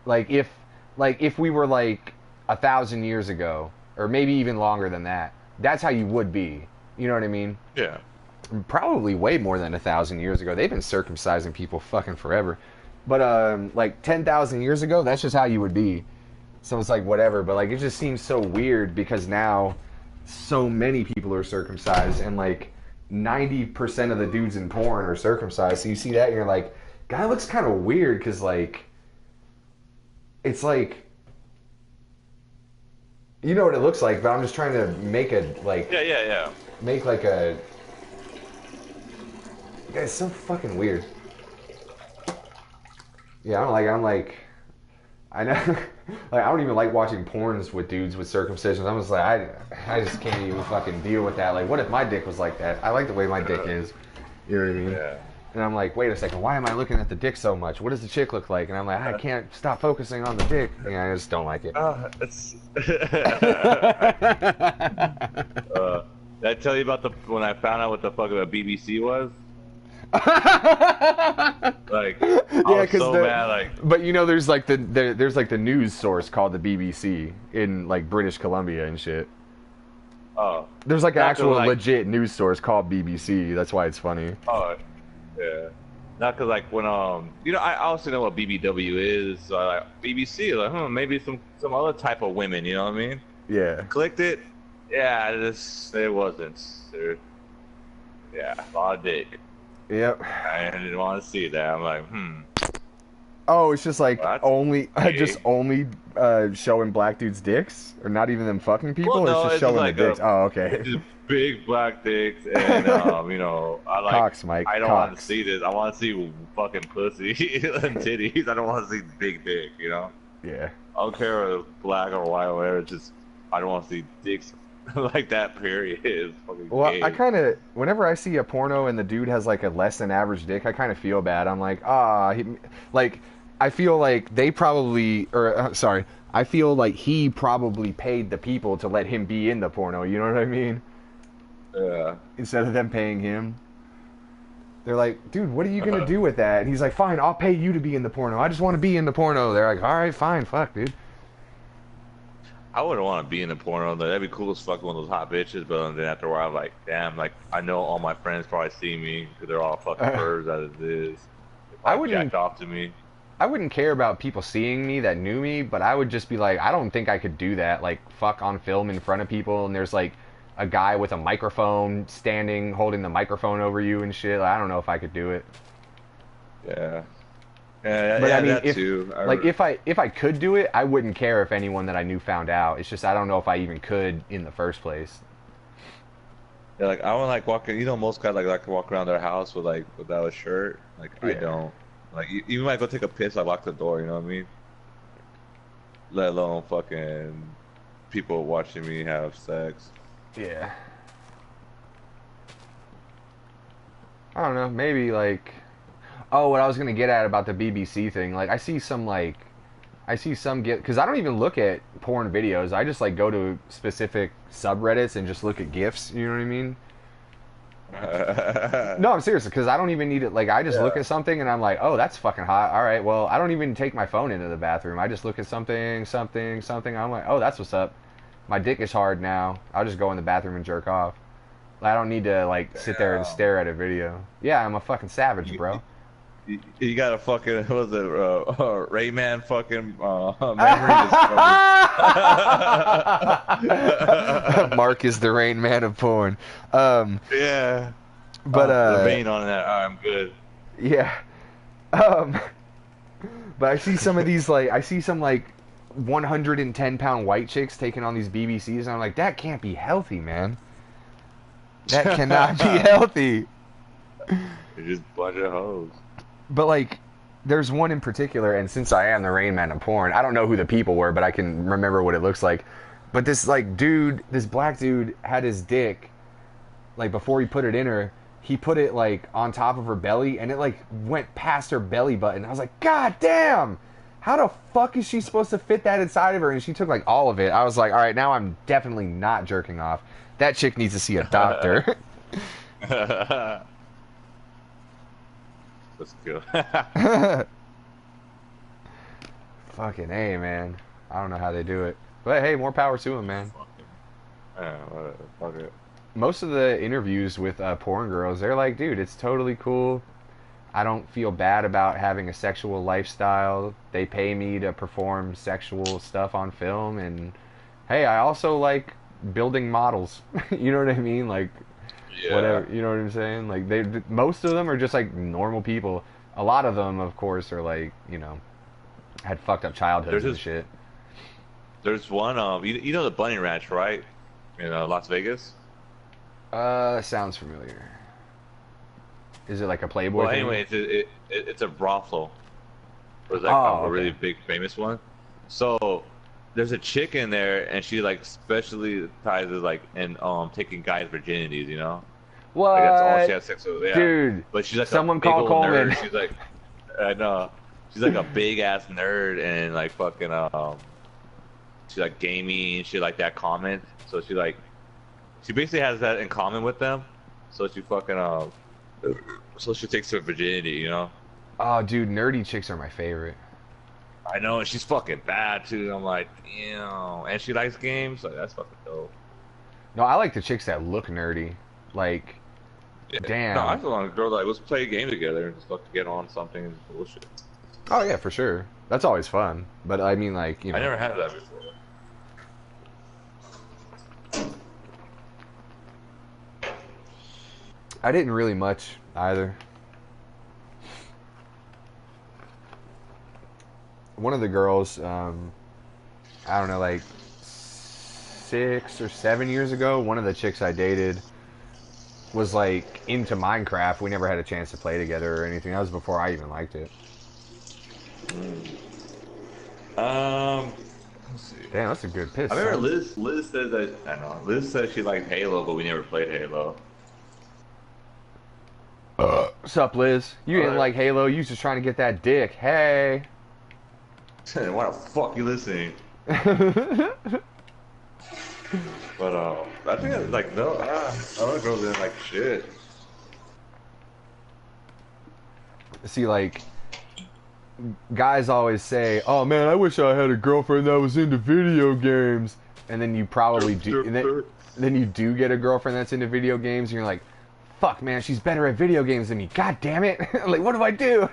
Like if we were like 1,000 years ago, or maybe even longer than that, that's how you would be. You know what I mean? Yeah. Probably way more than 1,000 years ago. They've been circumcising people fucking forever. But like 10,000 years ago, that's just how you would be. So it's like whatever. But like it just seems so weird because now so many people are circumcised and like 90% of the dudes in porn are circumcised. So you see that and you're like, guy looks kind of weird because like it's like, you know what it looks like, but I'm just trying to make a like Yeah. make like a. It's so fucking weird. Yeah, I don't like. I know. Like, I don't even like watching porns with dudes with circumcisions. I'm just like, I just can't even fucking deal with that. Like, what if my dick was like that? I like the way my dick is. You know what I mean? Yeah. And I'm like, wait a second, why am I looking at the dick so much? What does the chick look like? And I'm like, I can't stop focusing on the dick. Yeah, I just don't like it. Did I tell you about when I found out what the fuck a BBC was? Like, I was so mad. Like, but you know, there's like the news source called the BBC in like British Columbia and shit. Oh. There's like an actual legit news source called BBC. That's why it's funny. Oh, yeah. Not cause like when you know, I also know what BBW is. So I like BBC. Like, maybe some other type of women. You know what I mean? Yeah. Clicked it. Yeah, it wasn't. Yeah, a lot of dick. Yep. I didn't want to see that. I'm like, Oh, it's just like well, only showing black dudes' dicks, or not even them fucking people. Well, no, or it's just showing like the dicks. Oh, okay. Just big black dicks, and you know, I like. Cocks, Mike. I don't Cocks. want to see this. I want to see fucking pussy and titties. I don't want to see big dick. You know. Yeah. I don't care if it's black or white or whatever. It's just I don't want to see dicks like that. Period. It's fucking Well, gay. I kind of, whenever I see a porno and the dude has like a less than average dick, I kind of feel bad. I'm like, like, I feel like they probably, I feel like he probably paid the people to let him be in the porno. You know what I mean? Yeah. Instead of them paying him. They're like, dude, what are you going to do with that? And he's like, fine, I'll pay you to be in the porno. I just want to be in the porno. They're like, all right, fine, fuck, dude. I wouldn't want to be in a porno. That'd be cool as fuck, one of those hot bitches. But then after a while, I'm like, damn, like I know all my friends probably see me because they're all fucking birds as it is. I wouldn't jack off to me. I wouldn't care about people seeing me that knew me, but I would just be like, I don't think I could do that. Like, fuck on film in front of people, and there's like a guy with a microphone standing, holding the microphone over you and shit. I don't know if I could do it. Yeah. Yeah, but yeah, I mean, that too. if I could do it, I wouldn't care if anyone that I knew found out. It's just I don't know if I even could in the first place. Yeah, like I would like walking. You know, most guys like to walk around their house without a shirt. Like I don't. Like even when I go take a piss, I lock the door. You know what I mean? Let alone fucking people watching me have sex. Yeah. I don't know. Maybe like. Oh, what I was gonna get at about the BBC thing, like I see some because I don't even look at porn videos. I just like go to specific subreddits and just look at GIFs. You know what I mean? No, I'm serious, because I don't even need it. Like I just look at something and I'm like, oh, that's fucking hot. All right, well, I don't even take my phone into the bathroom. I just look at something. I'm like, oh, that's what's up. My dick is hard now. I'll just go in the bathroom and jerk off. I don't need to like sit there and stare at a video. Yeah, I'm a fucking savage, bro. You got a fucking, what was it, Rayman fucking memory. Mark is the Rain Man of porn. Yeah. But, the vein on that, I'm good. Yeah. But I see some of these, like, 110-pound white chicks taking on these BBCs, and I'm like, that can't be healthy, man. That cannot be healthy. You're just a bunch of hoes. But, like, there's one in particular, and since I am the Rain Man of porn, I don't know who the people were, but I can remember what it looks like. But this, like, dude, this black dude had his dick, like, before he put it in her, he put it, like, on top of her belly, and it, like, went past her belly button. I was like, God damn! How the fuck is she supposed to fit that inside of her? And she took, like, all of it. I was like, all right, now I'm definitely not jerking off. That chick needs to see a doctor. Let's go. Fucking A, man. I don't know how they do it. But hey, more power to them, man. Yeah, fuck it. Most of the interviews with porn girls, they're like, dude, it's totally cool. I don't feel bad about having a sexual lifestyle. They pay me to perform sexual stuff on film. And hey, I also like building models. You know what I mean? Like, whatever, you know what I'm saying? Like, most of them are just like normal people. A lot of them, of course, are like, you know, had fucked up childhoods and shit. There's one, you know the Bunny Ranch, right? In Las Vegas? Sounds familiar. Is it like a Playboy thing? Anyway, it's a brothel. It was like a really big, famous one. So there's a chick in there, and she like specially ties like in taking guys' virginities, you know. Like that's all she What? has sex with. Yeah. Dude, But she's like a someone big call old Coleman. nerd. She's like, I know. She's like a big ass nerd and like fucking she like gaming and shit like that comment. So she basically has that in common with them. So she fucking so she takes her virginity, you know. Oh, dude, nerdy chicks are my favorite. I know, and she's fucking bad too. I'm like, and she likes games. Like that's fucking dope. No, I like the chicks that look nerdy. Like, Yeah. damn. No, I feel like a girl like let's play a game together and just fucking get on something and bullshit. Oh yeah, for sure. That's always fun. But I mean, like, you know. I never had that before. I didn't really much either. One of the girls, I don't know, like 6 or 7 years ago, one of the chicks I dated was like into Minecraft. We never had a chance to play together or anything. That was before I even liked it. Let's see. Damn, that's a good piss. I remember son. Liz said that I know Liz said she liked Halo, but we never played Halo. What's up, Liz? You didn't like Halo. You was just trying to get that dick. Hey. Why the fuck you listening? But I think it's like no, other girls didn't like shit. See, like, guys always say, "Oh man, I wish I had a girlfriend that was into video games," and then you probably do. And then you do get a girlfriend that's into video games, and you're like, "Fuck, man, she's better at video games than me. God damn it! Like, what do I do?"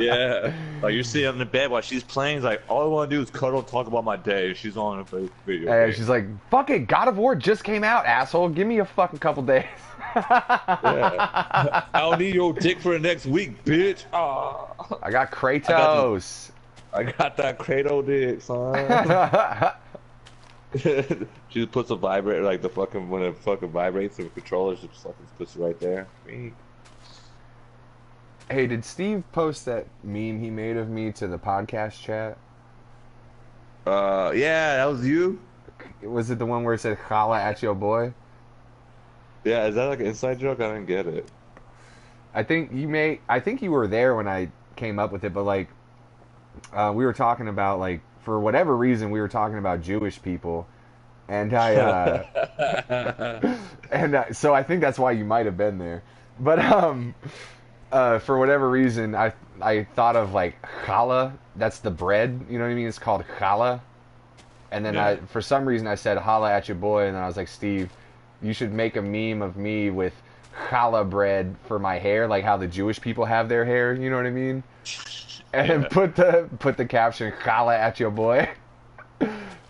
Yeah, like you're sitting in the bed while she's playing. It's like all I want to do is cuddle, and talk about my day. She's on a video. And she's like, "Fuck it, God of War just came out, asshole. Give me a fucking couple days." Yeah. I don't need your dick for the next week, bitch. Oh. I got Kratos. I got that Kratos dick, son. She just puts a vibrator, like the fucking when it fucking vibrates, the controller just fucking puts it right there. Hey, did Steve post that meme he made of me to the podcast chat? Yeah, that was you. Was it the one where it said "Holla at your boy"? Yeah, is that like an inside joke? I didn't get it. I think you were there when I came up with it, but like, we were talking about, like, for whatever reason we were talking about Jewish people, and so I think that's why you might have been there. But for whatever reason I thought of like challah. That's the bread, you know what I mean? It's called challah. And then Yeah. for some reason I said holla at your boy, and then I was like, Steve, you should make a meme of me with challah bread for my hair, like how the Jewish people have their hair, you know what I mean? And then put the caption challah at your boy.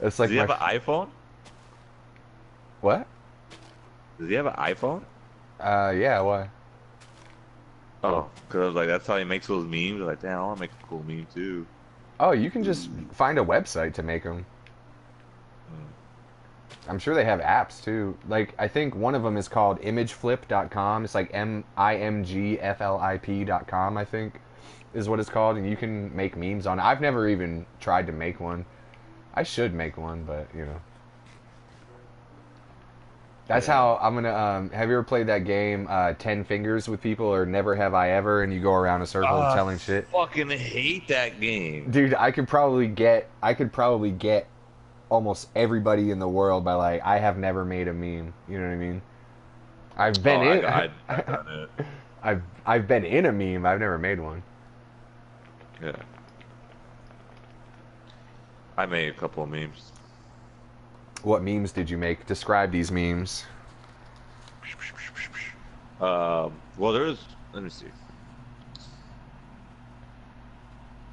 It's like, does he have an iPhone? What? Does he have an iPhone? Yeah, why? Oh, because like that's how he makes those memes. Like, damn, I want to make a cool meme too. Oh, you can just find a website to make them. I'm sure they have apps too. Like, I think one of them is called imageflip.com. It's like MIMGFLIP.com, I think, is what it's called. And you can make memes on it. I've never even tried to make one. I should make one, but, you know. That's how I'm going to... have you ever played that game, 10 Fingers with people, or Never Have I Ever, and you go around a circle telling shit? Fucking hate that game. Dude, I could probably get almost everybody in the world by, like, I have never made a meme. You know what I mean? I've been I've done it. I've been in a meme. I've never made one. Yeah. I made a couple of memes. What memes did you make? Describe these memes. Well, there's. Let me see.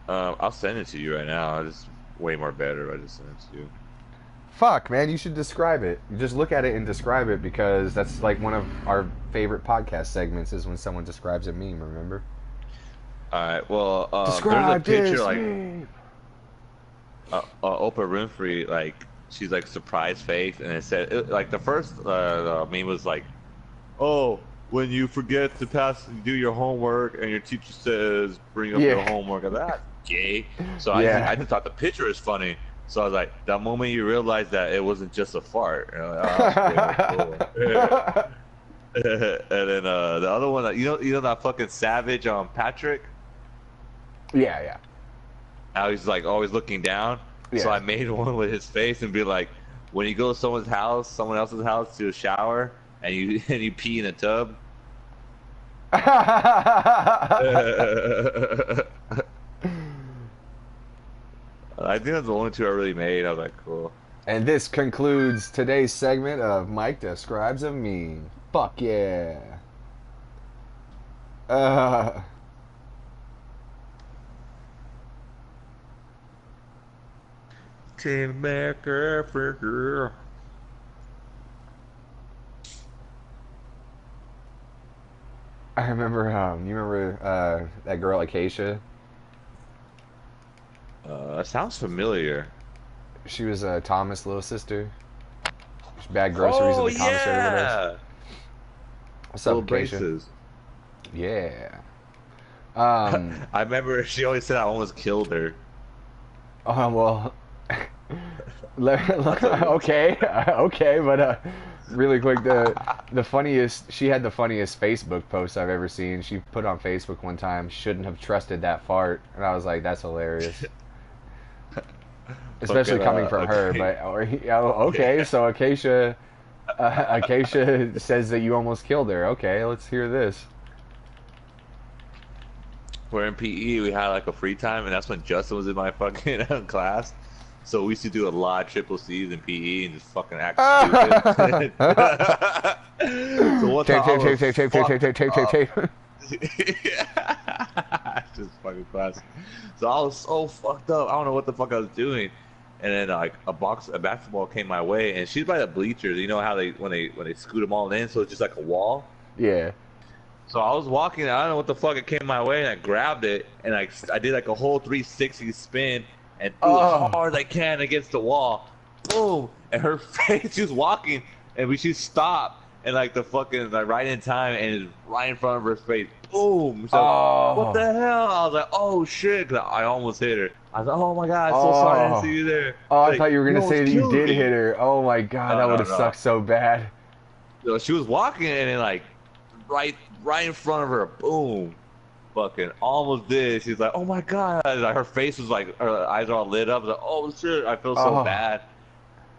I'll send it to you right now. It's way more better. I just sent it to you. Fuck, man, you should describe it. You just look at it and describe it, because that's like one of our favorite podcast segments is when someone describes a meme, remember? Alright, well, Describe there's a picture this like meme. Oprah Winfrey, like she's like surprised face, and it said like the first meme was like, "Oh, when you forget to do your homework and your teacher says bring up your homework, I'm like, that's gay. So I just thought the picture was funny. So I was like, that moment you realize that it wasn't just a fart. And, like, oh, cool. And then the other one, you know that fucking savage Patrick. Yeah. How he's like always looking down. Yeah. So I made one with his face and be like, when you go to someone else's house to a shower, and you pee in a tub. I think that's the only two I really made. I was like, cool. And this concludes today's segment of Mike Describes a Meme. Fuck yeah. Team America. I remember, you remember that girl Acacia? Sounds familiar. She was Thomas' little sister. She bagged groceries in the commissary with us. What's up, Acacia? Braces. Yeah. I remember she always said I almost killed her. Oh, well. Okay, but really quick, the funniest, she had the funniest Facebook post I've ever seen. She put on Facebook one time, shouldn't have trusted that fart, and I was like, that's hilarious. Especially coming from her, but okay, so Acacia says that you almost killed her. Okay, let's hear this. We're in PE, we had like a free time, and that's when Justin was in my fucking class. So we used to do a lot of triple C's in PE and just fucking act stupid. So one time tape. Just fucking class. So I was so fucked up. I don't know what the fuck I was doing. And then like a basketball came my way, and she's by the bleachers. You know how when they scoot them all in, so it's just like a wall. Yeah. So I was walking, I don't know what the fuck, it came my way, and I grabbed it, and I did like a whole 360 spin, and threw as hard as I can against the wall. Boom! And her face, she was walking, and she stopped, and like the fucking, like right in time, and it's right in front of her face. Boom! So, what the hell? I was like, oh shit, 'cause I almost hit her. I was like, oh my god, I'm so sorry I didn't see you there. Oh, like, I thought you were going to say that you did hit her. Oh my god, that would have sucked so bad. So she was walking, and then like, right in front of her, boom, fucking almost did. She's like, oh my god, like, her face was like, her eyes are all lit up. I was like, oh shit, I feel so bad.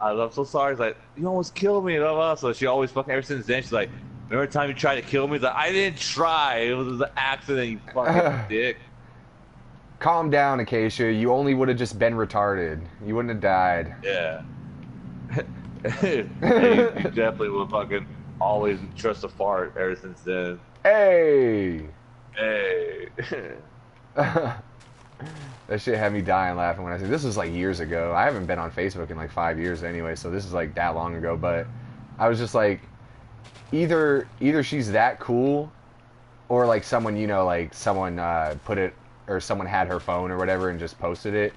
I'm so sorry. It's like, you almost killed me. Blah, blah. So she always fucking, ever since then, she's like, remember the time you tried to kill me? She's like, I didn't try. It was an accident, you fucking dick. Calm down, Acacia. You only would have just been retarded. You wouldn't have died. Yeah. You definitely would fucking always trust a fart ever since then. Hey! That shit had me dying laughing when I said this was like years ago. I haven't been on Facebook in like 5 years anyway, so this is like that long ago. But I was just like, either she's that cool, or like someone, you know, like someone put it, or someone had her phone or whatever and just posted it.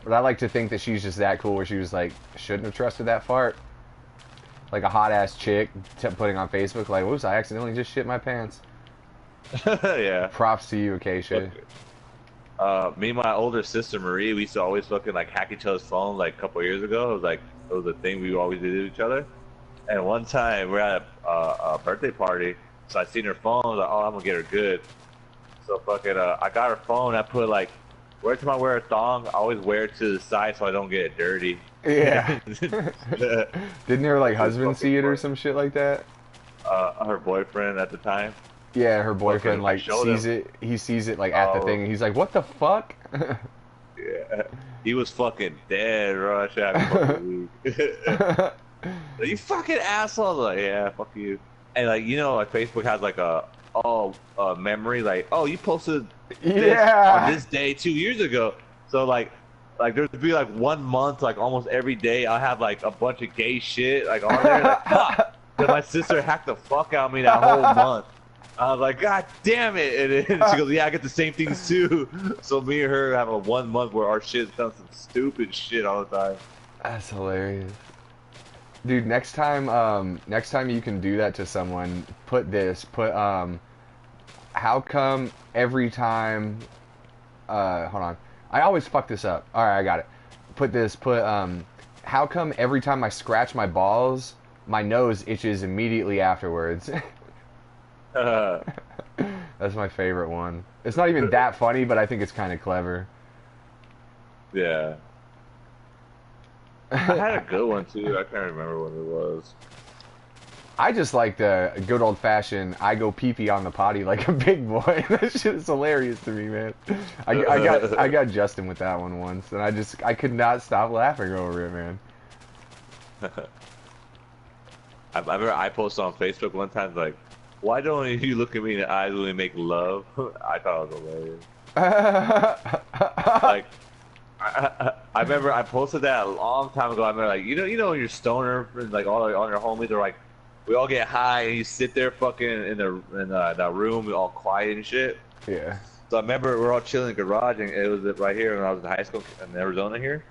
But I like to think that she's just that cool where she was like, shouldn't have trusted that fart. Like a hot ass chick putting on Facebook like, whoops, I accidentally just shit my pants. Yeah. Props to you, Acacia. Me and my older sister Marie, we used to always fucking like hack each other's phone like a couple years ago. It was a thing we always did to each other. And one time we're at a birthday party, so I seen her phone. I was like, oh, I'm gonna get her good. So fucking, I got her phone. I put like, every time I wear a thong, I always wear it to the side so I don't get it dirty. Yeah. Didn't her like husband see it or some shit like that? Her boyfriend at the time. Yeah, her boyfriend like sees it. He sees it like at the thing, and he's like, "What the fuck?" Yeah, he was fucking dead, bro. I should have fucking week. You fucking asshole! Like, yeah, fuck you. And like, you know, like Facebook has like a memory, like, oh, you posted this on this day 2 years ago. So like there'd be like 1 month, like almost every day, I'll have like a bunch of gay shit like on there. Like, fuck. Then my sister hacked the fuck out of me that whole month. I was like, God damn it! And then she goes, yeah, I get the same things too. So me and her have a 1 month where our shit's done some stupid shit all the time. That's hilarious. Dude, next time you can do that to someone, how come every time, hold on, I always fuck this up. All right, I got it. How come every time I scratch my balls, my nose itches immediately afterwards? That's my favorite one. It's not even that funny, but I think it's kind of clever. Yeah. I had a good one too. I can't remember what it was. I just like the good old fashioned I go pee pee on the potty like a big boy. That shit is hilarious to me, man. I got Justin with that one once, and I could not stop laughing over it, man. I remember I posted on Facebook one time like, "Why don't you look at me in the eyes when we make love?" I thought it was hilarious. Like, I remember I posted that a long time ago. I remember like, you know, when you're stoner and like all your homies are like, we all get high and you sit there fucking in that room all quiet and shit. Yeah. So I remember we're all chilling in the garage and it was right here when I was in high school in Arizona here.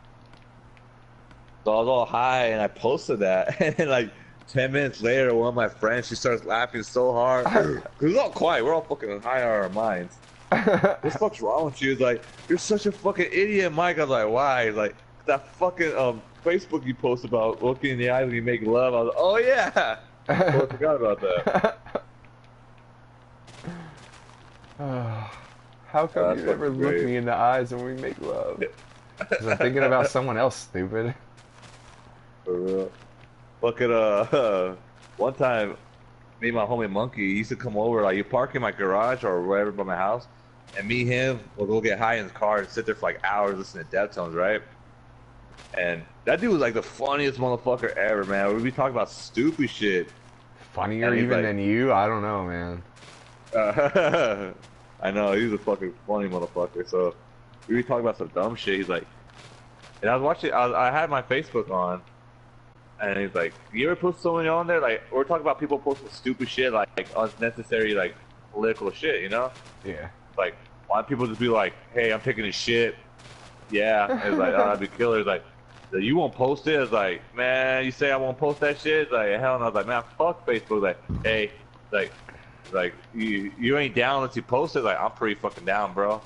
So I was all high and I posted that and like 10 minutes later, one of my friends, she starts laughing so hard. It was all quiet. We're all fucking high on our minds. What the fuck's wrong with you? He's like, you're such a fucking idiot, Mike. I was like, why? He's like, that fucking Facebook you post about looking in the eye when you make love. I was like, oh yeah. I forgot about that. How come you never look me in the eyes when we make love? Because I'm thinking about someone else, stupid. For real. Look at one time, me and my homie Monkey he used to come over. Like, you park in my garage or wherever by my house, and me, him, we'll go get high in his car and sit there for like hours listening to Deftones, right? And that dude was like the funniest motherfucker ever, man. We'd be talking about stupid shit. Funnier even than you? I don't know, man. I know, he's a fucking funny motherfucker. So we were talking about some dumb shit. He's like, and I was watching. I had my Facebook on, and he's like, "You ever post someone on there? Like, we're talking about people posting stupid shit, like unnecessary, like political shit, you know? Yeah. Like, why don't people just be like, "Hey, I'm taking a shit." Yeah. And it's like, "Oh, that'd be killer." It's like, "You won't post it?" It's like, "Man, you say I won't post that shit?" It's like, hell no. I was like, "Man, fuck Facebook." Like, hey, like you ain't down unless you post it. Like, I'm pretty fucking down, bro.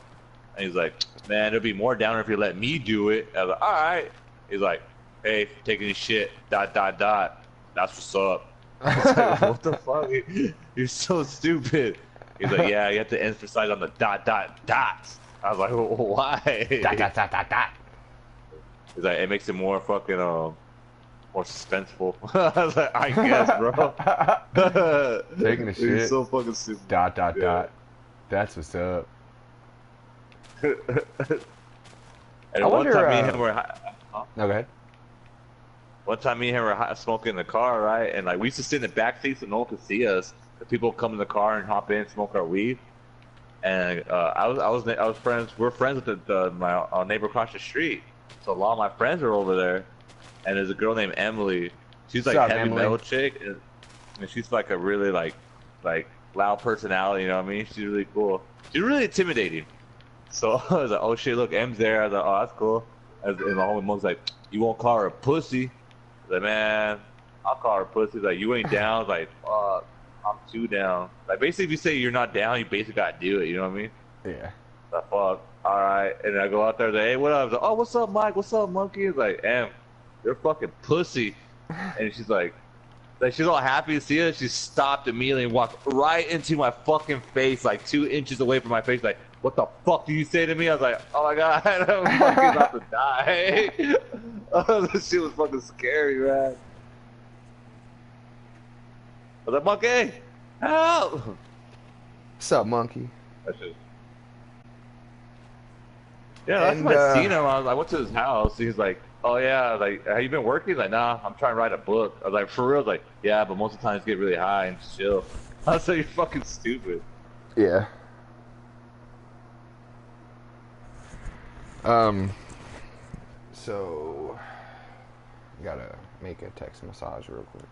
And he's like, "Man, it'll be more down if you let me do it." I was like, "All right." He's like, "Hey, taking a shit, ... That's what's up." I was like, what the fuck? You're so stupid. He's like, "Yeah, you have to emphasize on the ... dots." I was like, well, why? ... He's like, it makes it more fucking more suspenseful. I was like, I guess, bro. Taking a shit. He's so fucking stupid. ... That's what's up. And one time me and him were no, go ahead. One time me and him were smoking in the car, right? And like we used to sit in the back seat so no one could see us. The people come in the car and hop in, smoke our weed. And I was friends. We're friends with my neighbor across the street. So a lot of my friends are over there. And there's a girl named Emily. She's like a heavy metal chick, and she's like a really like loud personality. You know what I mean? She's really cool. She's really intimidating. So I was like, "Oh shit, look, M's there." I was like, "Oh, that's cool." And my homie mom's like, "You won't call her a pussy?" I was like, "Man, I'll call her a pussy." Like, "You ain't down?" I was like, "Fuck, I'm too down." Like, basically, if you say you're not down, you basically gotta do it. You know what I mean? Yeah. Like, fuck. All right. And I go out there, like, "Hey, what up?" I was like, "Oh, what's up, Mike? What's up, Monkey?" It's like, "Em, you're a fucking pussy." And she's like she's all happy to see us. She stopped immediately and walked right into my fucking face, like 2 inches away from my face. Like, "What the fuck do you say to me?" I was like, "Oh my god, I'm fucking about to die." Oh, this shit was fucking scary, man. I was like, "Monkey, help!" What's up, monkey? That's just... Yeah, that's when I seen him. I went to his house. He's like, "Oh yeah, like, have you been working?" He's like, "Nah, I'm trying to write a book." I was like, "For real?" I was like, "Yeah, but most of the time get really high and chill." I was like, "You're fucking stupid." Yeah. So gotta make a text massage real quick.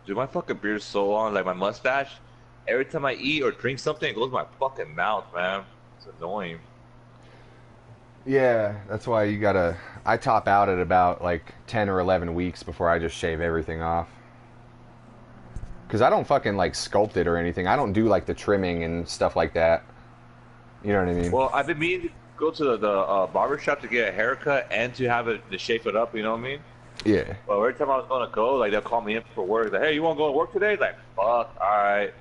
Dude, my fucking beard's so long, like my mustache. Every time I eat or drink something, it goes in my fucking mouth, man. It's annoying. Yeah, that's why you gotta. I top out at about like 10 or 11 weeks before I just shave everything off. Because I don't fucking like sculpt it or anything. I don't do like the trimming and stuff like that. You know what I mean? Well, I've been meaning to go to the barber shop to get a haircut and to have it to shape it up. You know what I mean? Yeah. But every time I was gonna go, like they'll call me in for work. Like, hey, you want to go to work today? Like, fuck, all right.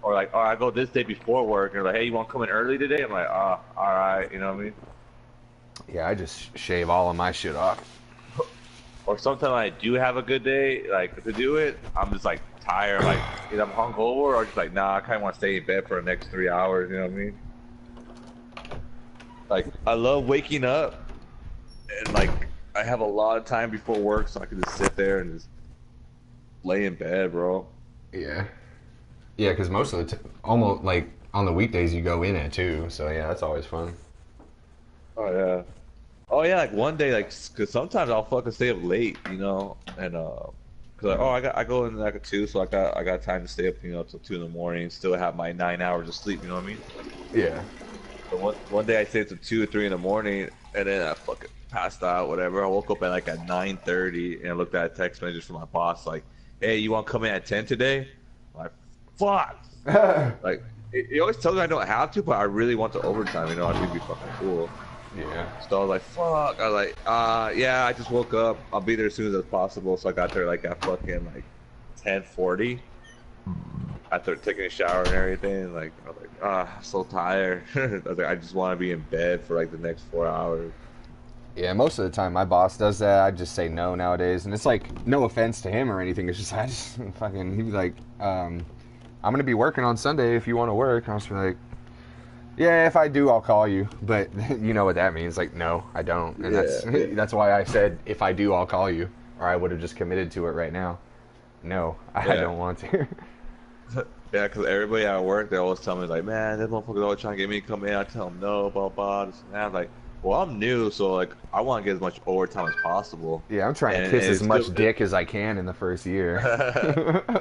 Or like, oh, I go this day before work. And they're like, hey, you want to come in early today? I'm like, all right. You know what I mean? Yeah, I just shave all of my shit off. Or sometimes I do have a good day, like to do it. I'm just like tired, like either I'm hungover or just like, nah, I kind of want to stay in bed for the next 3 hours. You know what I mean? Like, I love waking up and like I have a lot of time before work, so I can just sit there and just lay in bed, bro. Yeah. Yeah, because most of the almost like on the weekdays you go in at 2, so yeah, that's always fun. Oh yeah. Oh yeah, like one day, like, cause sometimes I'll fucking stay up late, you know, and cause like, oh, I go in like at 2, so I got time to stay up, you know, till 2 in the morning, still have my 9 hours of sleep, you know what I mean? Yeah. But one day I stayed till 2 or 3 in the morning, and then I fucking passed out, whatever. I woke up at like at 9:30, and I looked at a text message from my boss, like, hey, you want to come in at 10 today? I'm like, fuck. Like, he always tells me I don't have to, but I really want the overtime, you know, I think it'd be fucking cool. Yeah. So I was like, fuck. I was like, yeah, I just woke up. I'll be there as soon as possible. So I got there like at fucking like 10:40 after taking a shower and everything. Like, I was like, I'm so tired. I was like, I just want to be in bed for like the next 4 hours. Yeah, most of the time my boss does that. I just say no nowadays, and it's like no offense to him or anything. It's just I just fucking he's like, I'm gonna be working on Sunday if you want to work. I was like, yeah, if I do, I'll call you. But you know what that means? Like, no, I don't, and Yeah. that's why I said if I do, I'll call you, or I would have just committed to it right now. No, I Yeah. don't want to. Yeah, because everybody at work, they always tell me, like, man, this motherfucker's always trying to get me to come in. I tell them no, blah, blah, this and that. I'm like, well, I'm new, so, like, I want to get as much overtime as possible. Yeah, I'm trying to And kiss as it's much good. dick as I can in the first year.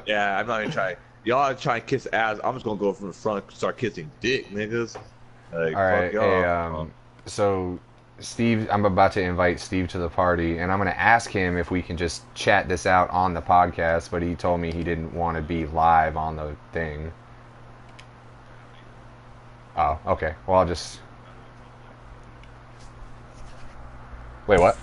Yeah, I'm not even trying. Y'all try and kiss ass. I'm just gonna go from the front and start kissing dick, niggas. Like, All fuck right, hey, y'all. so Steve, I'm about to invite Steve to the party, and I'm going to ask him if we can just chat this out on the podcast, but he told me he didn't want to be live on the thing. Oh, okay. Well, I'll just. Wait, what?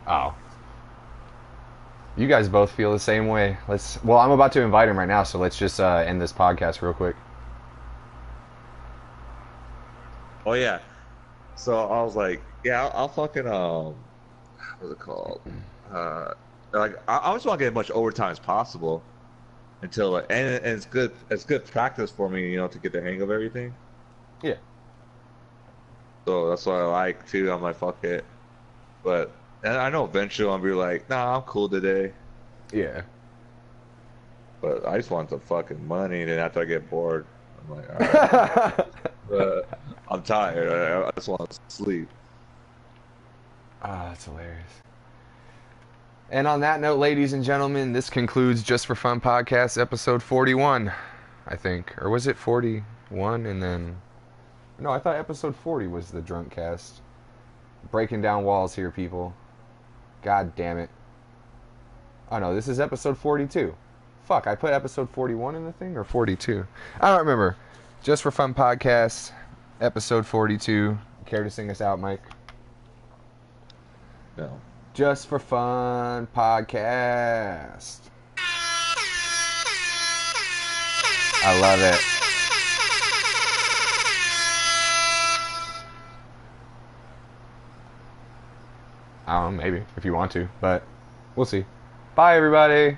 Oh. You guys both feel the same way. Well, I'm about to invite him right now, so let's just end this podcast real quick. Oh yeah. So I was like, yeah, I'll fucking what's it called? Uh, like I just want to get as much overtime as possible until and it's good practice for me, you know, to get the hang of everything. Yeah. So that's what I like too. I'm like, fuck it. But and I know eventually I'll be like, nah, I'm cool today. Yeah. But I just want the fucking money. And then after I get bored, I'm like, all right, I'm tired. I just want to sleep. Ah, that's hilarious. And on that note, ladies and gentlemen, this concludes Just for Fun Podcast episode 41, I think. Or was it 41 and then... No, I thought episode 40 was the drunk cast. Breaking down walls here, people. God damn it. Oh no, this is episode 42. Fuck, I put episode 41 in the thing, or 42? I don't remember. Just for Fun Podcast, episode 42. Care to sing us out, Mike? No. Just for Fun Podcast. I love it. I don't know, maybe, if you want to, but we'll see. Bye, everybody.